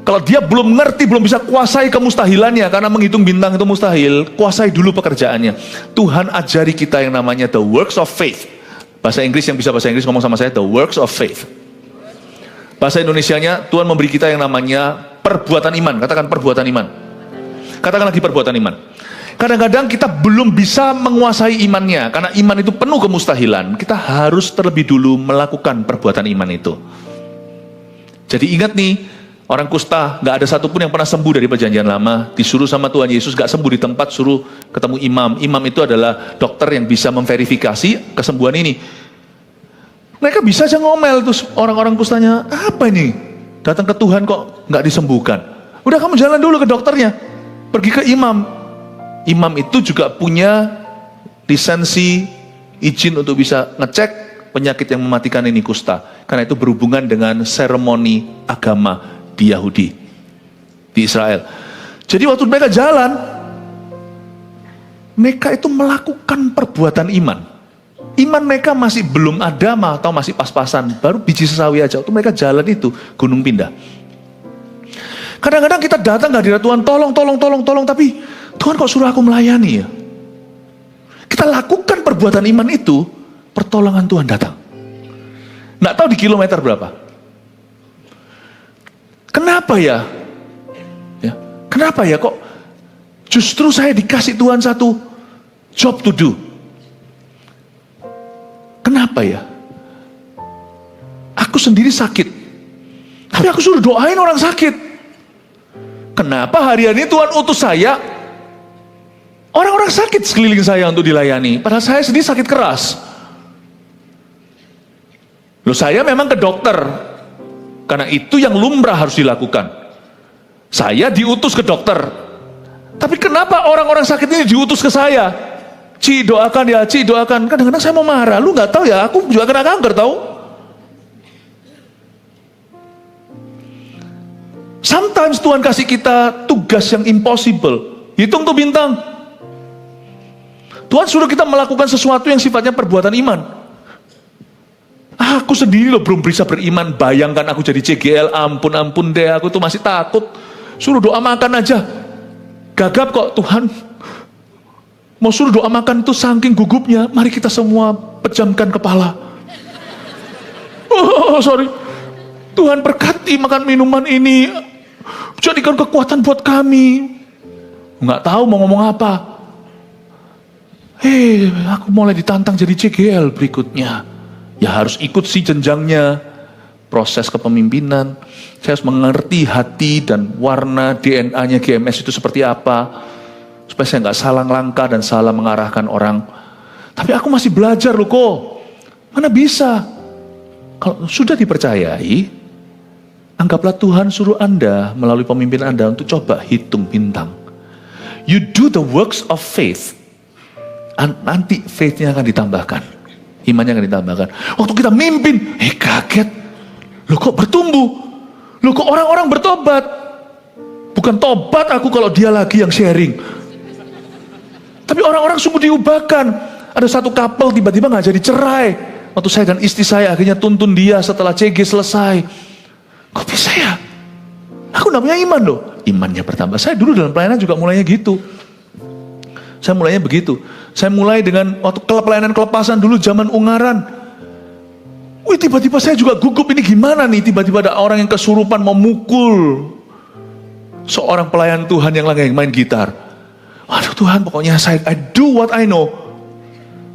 Kalau dia belum ngerti, belum bisa kuasai kemustahilannya, karena menghitung bintang itu mustahil, kuasai dulu pekerjaannya. Tuhan ajari kita yang namanya the works of faith. Bahasa Inggris, yang bisa bahasa Inggris ngomong sama saya, the works of faith. Bahasa Indonesianya, Tuhan memberi kita yang namanya perbuatan iman. Katakan perbuatan iman. Katakan lagi perbuatan iman. Kadang-kadang kita belum bisa menguasai imannya, karena iman itu penuh kemustahilan. Kita harus terlebih dulu melakukan perbuatan iman itu. Jadi ingat nih, orang kusta, gak ada satupun yang pernah sembuh dari perjanjian lama. Disuruh sama Tuhan Yesus, gak sembuh di tempat, suruh ketemu imam. Imam itu adalah dokter yang bisa memverifikasi kesembuhan ini. Mereka bisa aja ngomel, terus orang-orang kustanya, apa ini? Datang ke Tuhan kok nggak disembuhkan. Udah kamu jalan dulu ke dokternya, pergi ke imam. Imam itu juga punya lisensi, izin untuk bisa ngecek penyakit yang mematikan ini kusta. Karena itu berhubungan dengan seremoni agama di Yahudi, di Israel. Jadi waktu mereka jalan, mereka itu melakukan perbuatan iman. Iman mereka masih belum ada atau masih pas-pasan, baru biji sesawi aja. Waktu mereka jalan itu, gunung pindah. Kadang-kadang kita datang gak dira Tuhan, tolong, tapi Tuhan kok suruh aku melayani ya? Kita lakukan perbuatan iman itu, pertolongan Tuhan datang. Nggak tahu di kilometer berapa. Kenapa ya? Kenapa ya kok justru saya dikasih Tuhan satu job to do? Kenapa ya? Aku sendiri sakit, tapi aku suruh doain orang sakit. Kenapa hari ini Tuhan utus saya, orang-orang sakit sekeliling saya untuk dilayani, padahal saya sendiri sakit keras. Loh, saya memang ke dokter, karena itu yang lumrah harus dilakukan. Saya diutus ke dokter, tapi kenapa orang-orang sakit ini diutus ke saya? Ci doakan ya, Ci doakan. Kadang-kadang saya mau marah, lu nggak tahu ya, aku juga kena kanker tahu. Sometimes Tuhan kasih kita tugas yang impossible. Hitung tuh bintang. Tuhan suruh kita melakukan sesuatu yang sifatnya perbuatan iman. Aku sendiri loh belum bisa beriman. Bayangkan aku jadi CGL, ampun deh, aku tuh masih takut. Suruh doa makan aja, gagap kok. Tuhan mau suruh doa makan itu saking gugupnya. Mari kita semua pejamkan kepala. Sorry. Tuhan berkati makan minuman ini, jadikan kekuatan buat kami. Nggak tahu mau ngomong apa. Aku mulai ditantang jadi CGL berikutnya. Ya harus ikut sih jenjangnya, proses kepemimpinan. Saya harus mengerti hati dan warna DNA-nya GMS itu seperti apa, supaya saya nggak salah langkah dan salah mengarahkan orang. Tapi aku masih belajar loh kok. Mana bisa? Kalau sudah dipercayai, anggaplah Tuhan suruh Anda melalui pemimpin Anda untuk coba hitung bintang. You do the works of faith. Nanti faith-nya akan ditambahkan, imannya akan ditambahkan. Waktu kita mimpin, kaget. Loh kok bertumbuh? Loh kok orang-orang bertobat? Bukan tobat aku kalau dia lagi yang sharing. Tapi orang-orang sungguh diubahkan. Ada satu couple tiba-tiba gak jadi cerai. Waktu saya dan istri saya akhirnya tuntun dia setelah CG selesai. Kok bisa ya? Aku gak punya iman loh. Imannya bertambah. Saya dulu dalam pelayanan juga mulainya gitu. Saya mulainya begitu. Saya mulai dengan waktu pelayanan kelepasan dulu zaman Ungaran. Wih, tiba-tiba saya juga gugup, ini gimana nih? Tiba-tiba ada orang yang kesurupan memukul seorang pelayan Tuhan yang lagi main gitar. Waduh Tuhan, pokoknya I do what I know.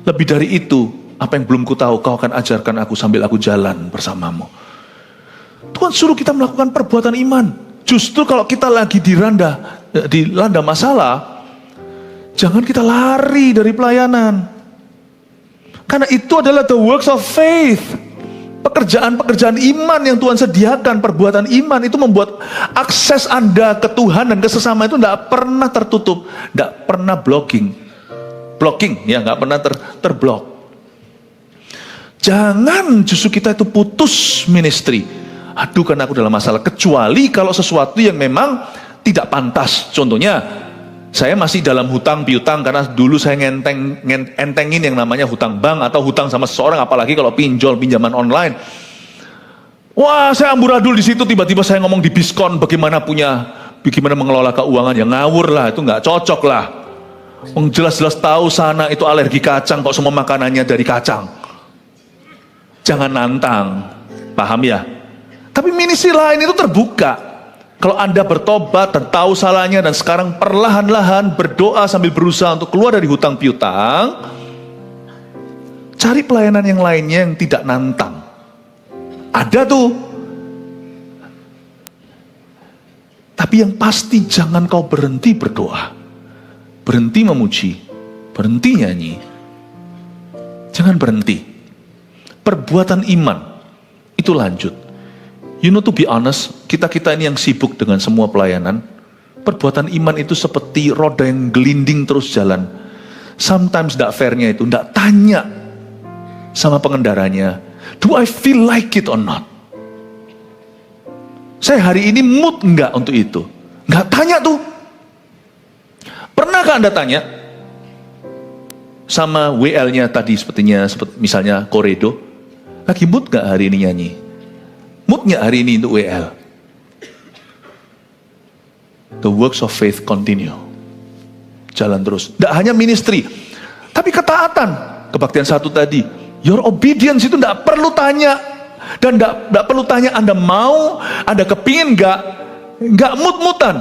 Lebih dari itu, apa yang belum ku tahu, kau akan ajarkan aku sambil aku jalan bersamamu. Tuhan suruh kita melakukan perbuatan iman. Justru kalau kita lagi dilanda masalah, jangan kita lari dari pelayanan. Karena itu adalah the works of faith. Pekerjaan-pekerjaan iman yang Tuhan sediakan, perbuatan iman itu membuat akses Anda ke Tuhan dan ke sesama itu tidak pernah tertutup, tidak pernah blocking ya, nggak pernah terblok. Jangan justru kita itu putus ministry. Aduh, karena aku dalam masalah. Kecuali kalau sesuatu yang memang tidak pantas. Contohnya, saya masih dalam hutang piutang karena dulu saya entengin yang namanya hutang bank atau hutang sama seseorang, apalagi kalau pinjaman online. Wah, saya amburadul di situ, tiba-tiba saya ngomong di Biskon bagaimana mengelola keuangan, ya ngawur lah, itu nggak cocok lah. Jelas-jelas tahu sana itu alergi kacang, kok semua makanannya dari kacang. Jangan nantang, paham ya? Tapi ministry lain itu terbuka. Kalau Anda bertobat dan tahu salahnya dan sekarang perlahan-lahan berdoa sambil berusaha untuk keluar dari hutang piutang, cari pelayanan yang lainnya yang tidak nantang. Ada tuh. Tapi yang pasti jangan kau berhenti berdoa, berhenti memuji, berhenti nyanyi. Jangan berhenti. perbuatan iman itu lanjut. You know, to be honest, kita ini yang sibuk dengan semua pelayanan, perbuatan iman itu seperti roda yang gelinding terus jalan. Sometimes tidak fairnya itu, tidak tanya sama pengendaranya, do I feel like it or not? Saya hari ini mood enggak untuk itu? Enggak tanya tuh. Pernahkah Anda tanya sama WL-nya tadi seperti misalnya Koredo, lagi mood enggak hari ini nyanyi? Moodnya hari ini untuk WL. The works of faith continue. Jalan terus. Tidak hanya ministry, tapi ketaatan. Kebaktian satu tadi. Your obedience itu tidak perlu tanya. Dan tidak perlu tanya Anda mau, Anda kepingin nggak mut-mutan.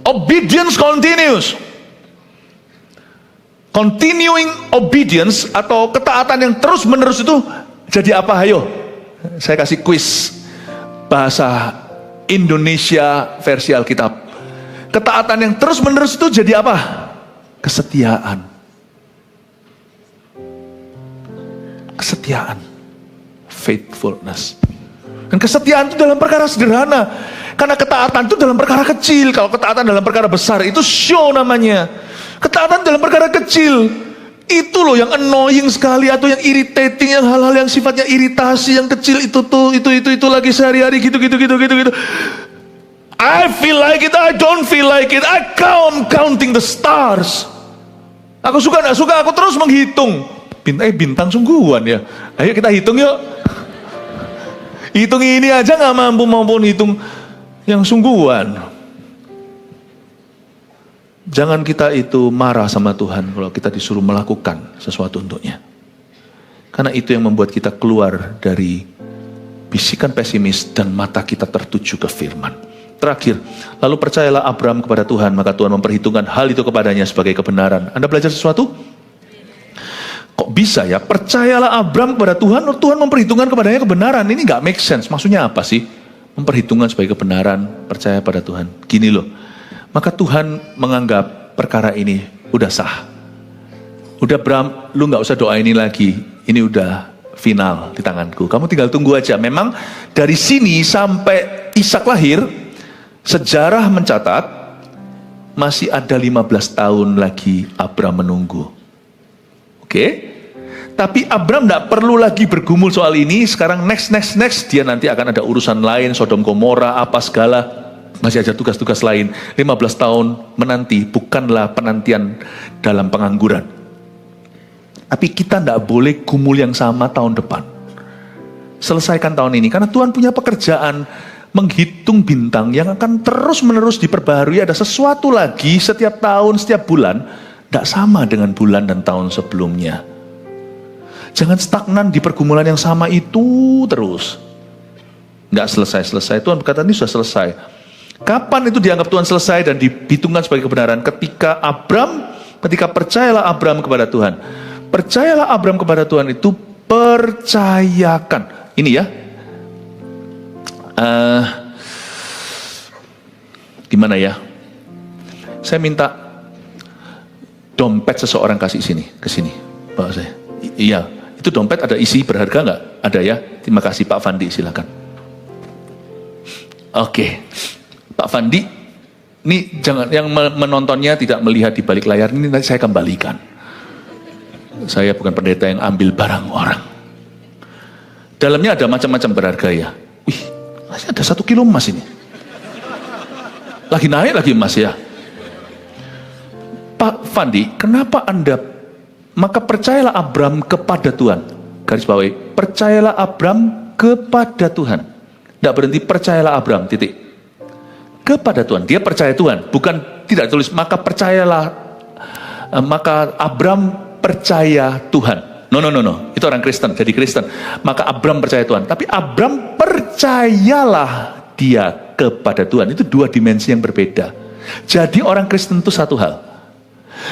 Obedience continues. Continuing obedience atau ketaatan yang terus menerus itu jadi apa? Ayo, saya kasih quiz bahasa Indonesia versi Alkitab. Ketaatan yang terus menerus itu jadi apa? Kesetiaan. Kesetiaan. Faithfulness. Dan kesetiaan itu dalam perkara sederhana. Karena ketaatan itu dalam perkara kecil. Kalau ketaatan dalam perkara besar itu show namanya. Ketaatan dalam perkara kecil itu loh yang annoying sekali atau yang irritating, yang hal-hal yang sifatnya iritasi, yang kecil itu lagi sehari-hari gitu. I feel like it, I don't feel like it. I'm counting the stars. Aku suka nggak suka, aku terus menghitung. Bintang sungguhan ya. Ayo kita hitung yuk. Hitung ini aja nggak mampu hitung yang sungguhan. Jangan kita itu marah sama Tuhan kalau kita disuruh melakukan sesuatu untuknya. Karena itu yang membuat kita keluar dari bisikan pesimis dan mata kita tertuju ke firman. Terakhir, lalu percayalah Abram kepada Tuhan, maka Tuhan memperhitungkan hal itu kepadanya sebagai kebenaran. Anda belajar sesuatu? Kok bisa ya? Percayalah Abram kepada Tuhan, Tuhan memperhitungkan kepadanya kebenaran. Ini gak make sense. Maksudnya apa sih? Memperhitungkan sebagai kebenaran, percaya pada Tuhan. Gini loh. Maka Tuhan menganggap perkara ini udah sah. Udah Bram, lu gak usah doa ini lagi. Ini udah final di tanganku. Kamu tinggal tunggu aja. Memang dari sini sampai Ishak lahir, sejarah mencatat masih ada 15 tahun lagi Abram menunggu. Oke? Tapi Abram gak perlu lagi bergumul soal ini. Sekarang next. Dia nanti akan ada urusan lain. Sodom Gomora, apa segala. Masih ada tugas-tugas lain. 15 tahun menanti bukanlah penantian dalam pengangguran. Tapi kita tidak boleh gumul yang sama tahun depan. Selesaikan tahun ini. Karena Tuhan punya pekerjaan menghitung bintang yang akan terus menerus diperbaharui. Ada sesuatu lagi setiap tahun, setiap bulan. Tidak sama dengan bulan dan tahun sebelumnya. Jangan stagnan di pergumulan yang sama itu terus. Nggak selesai-selesai. Tuhan berkata ini sudah selesai. Kapan itu dianggap Tuhan selesai dan dihitungkan sebagai kebenaran? Ketika percayalah Abram kepada Tuhan. Percayalah Abram kepada Tuhan itu percayakan. Ini ya. Gimana ya? Saya minta dompet seseorang kasih ke sini. Bawa saya. Iya, itu dompet ada isi berharga nggak? Ada ya. Terima kasih Pak Fandi, silakan. Oke. Pak Fandi, ini jangan yang menontonnya tidak melihat di balik layar ini, nanti saya kembalikan. Saya bukan pendeta yang ambil barang orang. Dalamnya ada macam-macam berharga ya. Wih, masih ada 1 kilo emas ini. Lagi naik lagi emas ya. Pak Fandi, kenapa Anda? Maka percayalah Abram kepada Tuhan. Garis bawahi, percayalah Abram kepada Tuhan. Tidak berhenti percayalah Abram, titik. Kepada Tuhan, dia percaya Tuhan, bukan tidak tulis maka percayalah, maka Abram percaya Tuhan. No, itu orang Kristen, jadi Kristen. Maka Abram percaya Tuhan, tapi Abram percayalah dia kepada Tuhan. Itu dua dimensi yang berbeda. Jadi orang Kristen itu satu hal.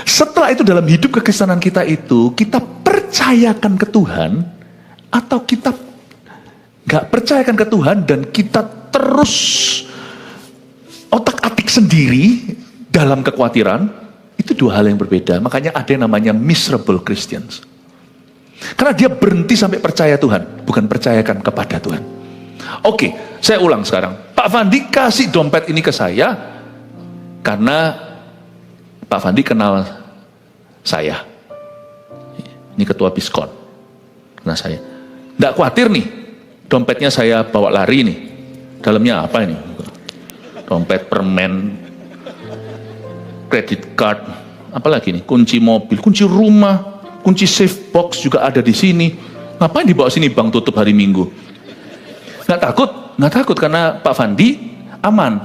Setelah itu dalam hidup kekristenan kita itu, kita percayakan ke Tuhan, atau kita gak percayakan ke Tuhan dan kita terus otak-atik sendiri dalam kekhawatiran, itu dua hal yang berbeda. Makanya ada yang namanya miserable Christians. Karena dia berhenti sampai percaya Tuhan, bukan percayakan kepada Tuhan. Oke, saya ulang sekarang. Pak Fandi kasih dompet ini ke saya karena Pak Fandi kenal saya. Ini ketua Biskon, kenal saya. Nggak khawatir nih, dompetnya saya bawa lari nih. Dalamnya apa ini? Dompet, permen, kredit card, apalagi nih? Kunci mobil, kunci rumah, kunci safe box juga ada di sini. Ngapain dibawa sini bang tutup hari Minggu? Nggak takut karena Pak Fandi aman.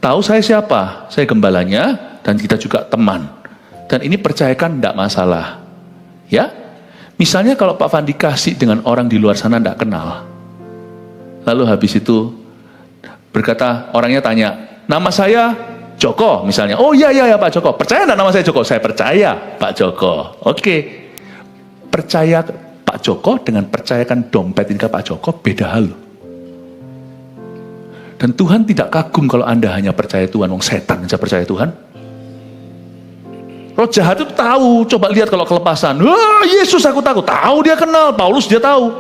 Tahu saya siapa? Saya gembalanya dan kita juga teman. Dan ini percayakan nggak masalah. Ya, misalnya kalau Pak Fandi kasih dengan orang di luar sana nggak kenal, lalu habis itu berkata, orangnya tanya, nama saya Joko misalnya. Oh iya Pak Joko. Percaya nggak nama saya Joko? Saya percaya Pak Joko. Oke. Percaya Pak Joko dengan percayakan dompet ini ke Pak Joko beda hal. Dan Tuhan tidak kagum kalau Anda hanya percaya Tuhan, wong setan aja percaya Tuhan. Roh jahat itu tahu, coba lihat kalau kelepasan. Wah, Yesus aku takut. Tahu dia kenal, Paulus dia tahu.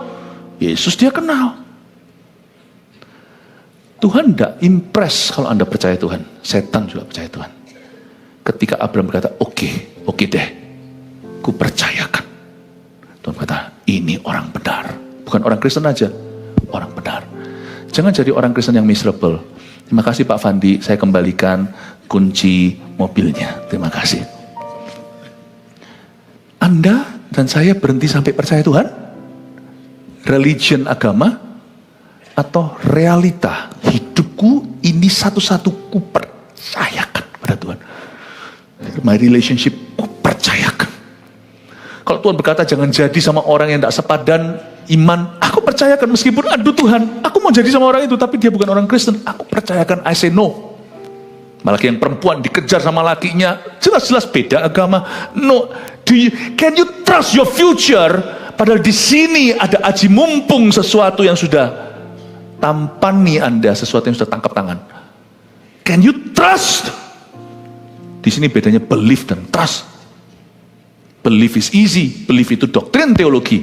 Yesus dia kenal. Tuhan tidak impress kalau Anda percaya Tuhan. Setan juga percaya Tuhan. Ketika Abraham berkata, oke deh, ku percayakan. Tuhan kata, ini orang benar. Bukan orang Kristen aja, orang benar. Jangan jadi orang Kristen yang miserable. Terima kasih Pak Fandi, saya kembalikan kunci mobilnya. Terima kasih. Anda dan saya berhenti sampai percaya Tuhan? Religion, agama, atau realita hidupku ini satu-satu ku percayakan pada Tuhan. My relationship ku percayakan. Kalau Tuhan berkata jangan jadi sama orang yang tidak sepadan iman, aku percayakan meskipun aduh Tuhan, aku mau jadi sama orang itu tapi dia bukan orang Kristen, aku percayakan, I say no. Malah yang perempuan dikejar sama lakinya, jelas-jelas beda agama. No, can you trust your future? Padahal di sini ada aji mumpung sesuatu yang sudah tampani Anda, sesuatu yang sudah tangkap tangan. Can you trust? Di sini bedanya belief dan trust. Belief is easy, belief itu doktrin teologi.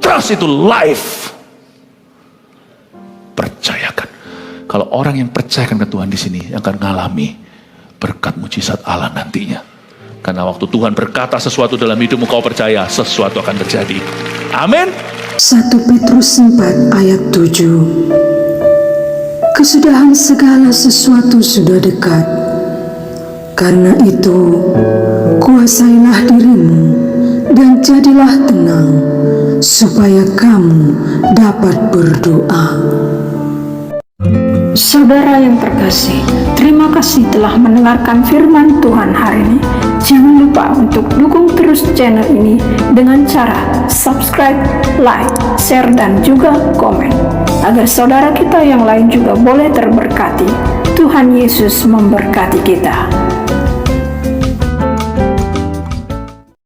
Trust itu life. Percayakan. Kalau orang yang percayakan ke Tuhan di sini yang akan mengalami berkat mujizat Allah nantinya. Karena waktu Tuhan berkata sesuatu dalam hidupmu kau percaya, sesuatu akan terjadi. Amin. 1 Petrus 4 ayat 7. Kesudahan segala sesuatu sudah dekat. Karena itu, kuasailah dirimu dan jadilah tenang, supaya kamu dapat berdoa. Saudara yang terkasih, terima kasih telah mendengarkan firman Tuhan hari ini. Jangan lupa untuk dukung terus channel ini dengan cara subscribe, like, share, dan juga komen. Agar saudara kita yang lain juga boleh terberkati. Tuhan Yesus memberkati kita.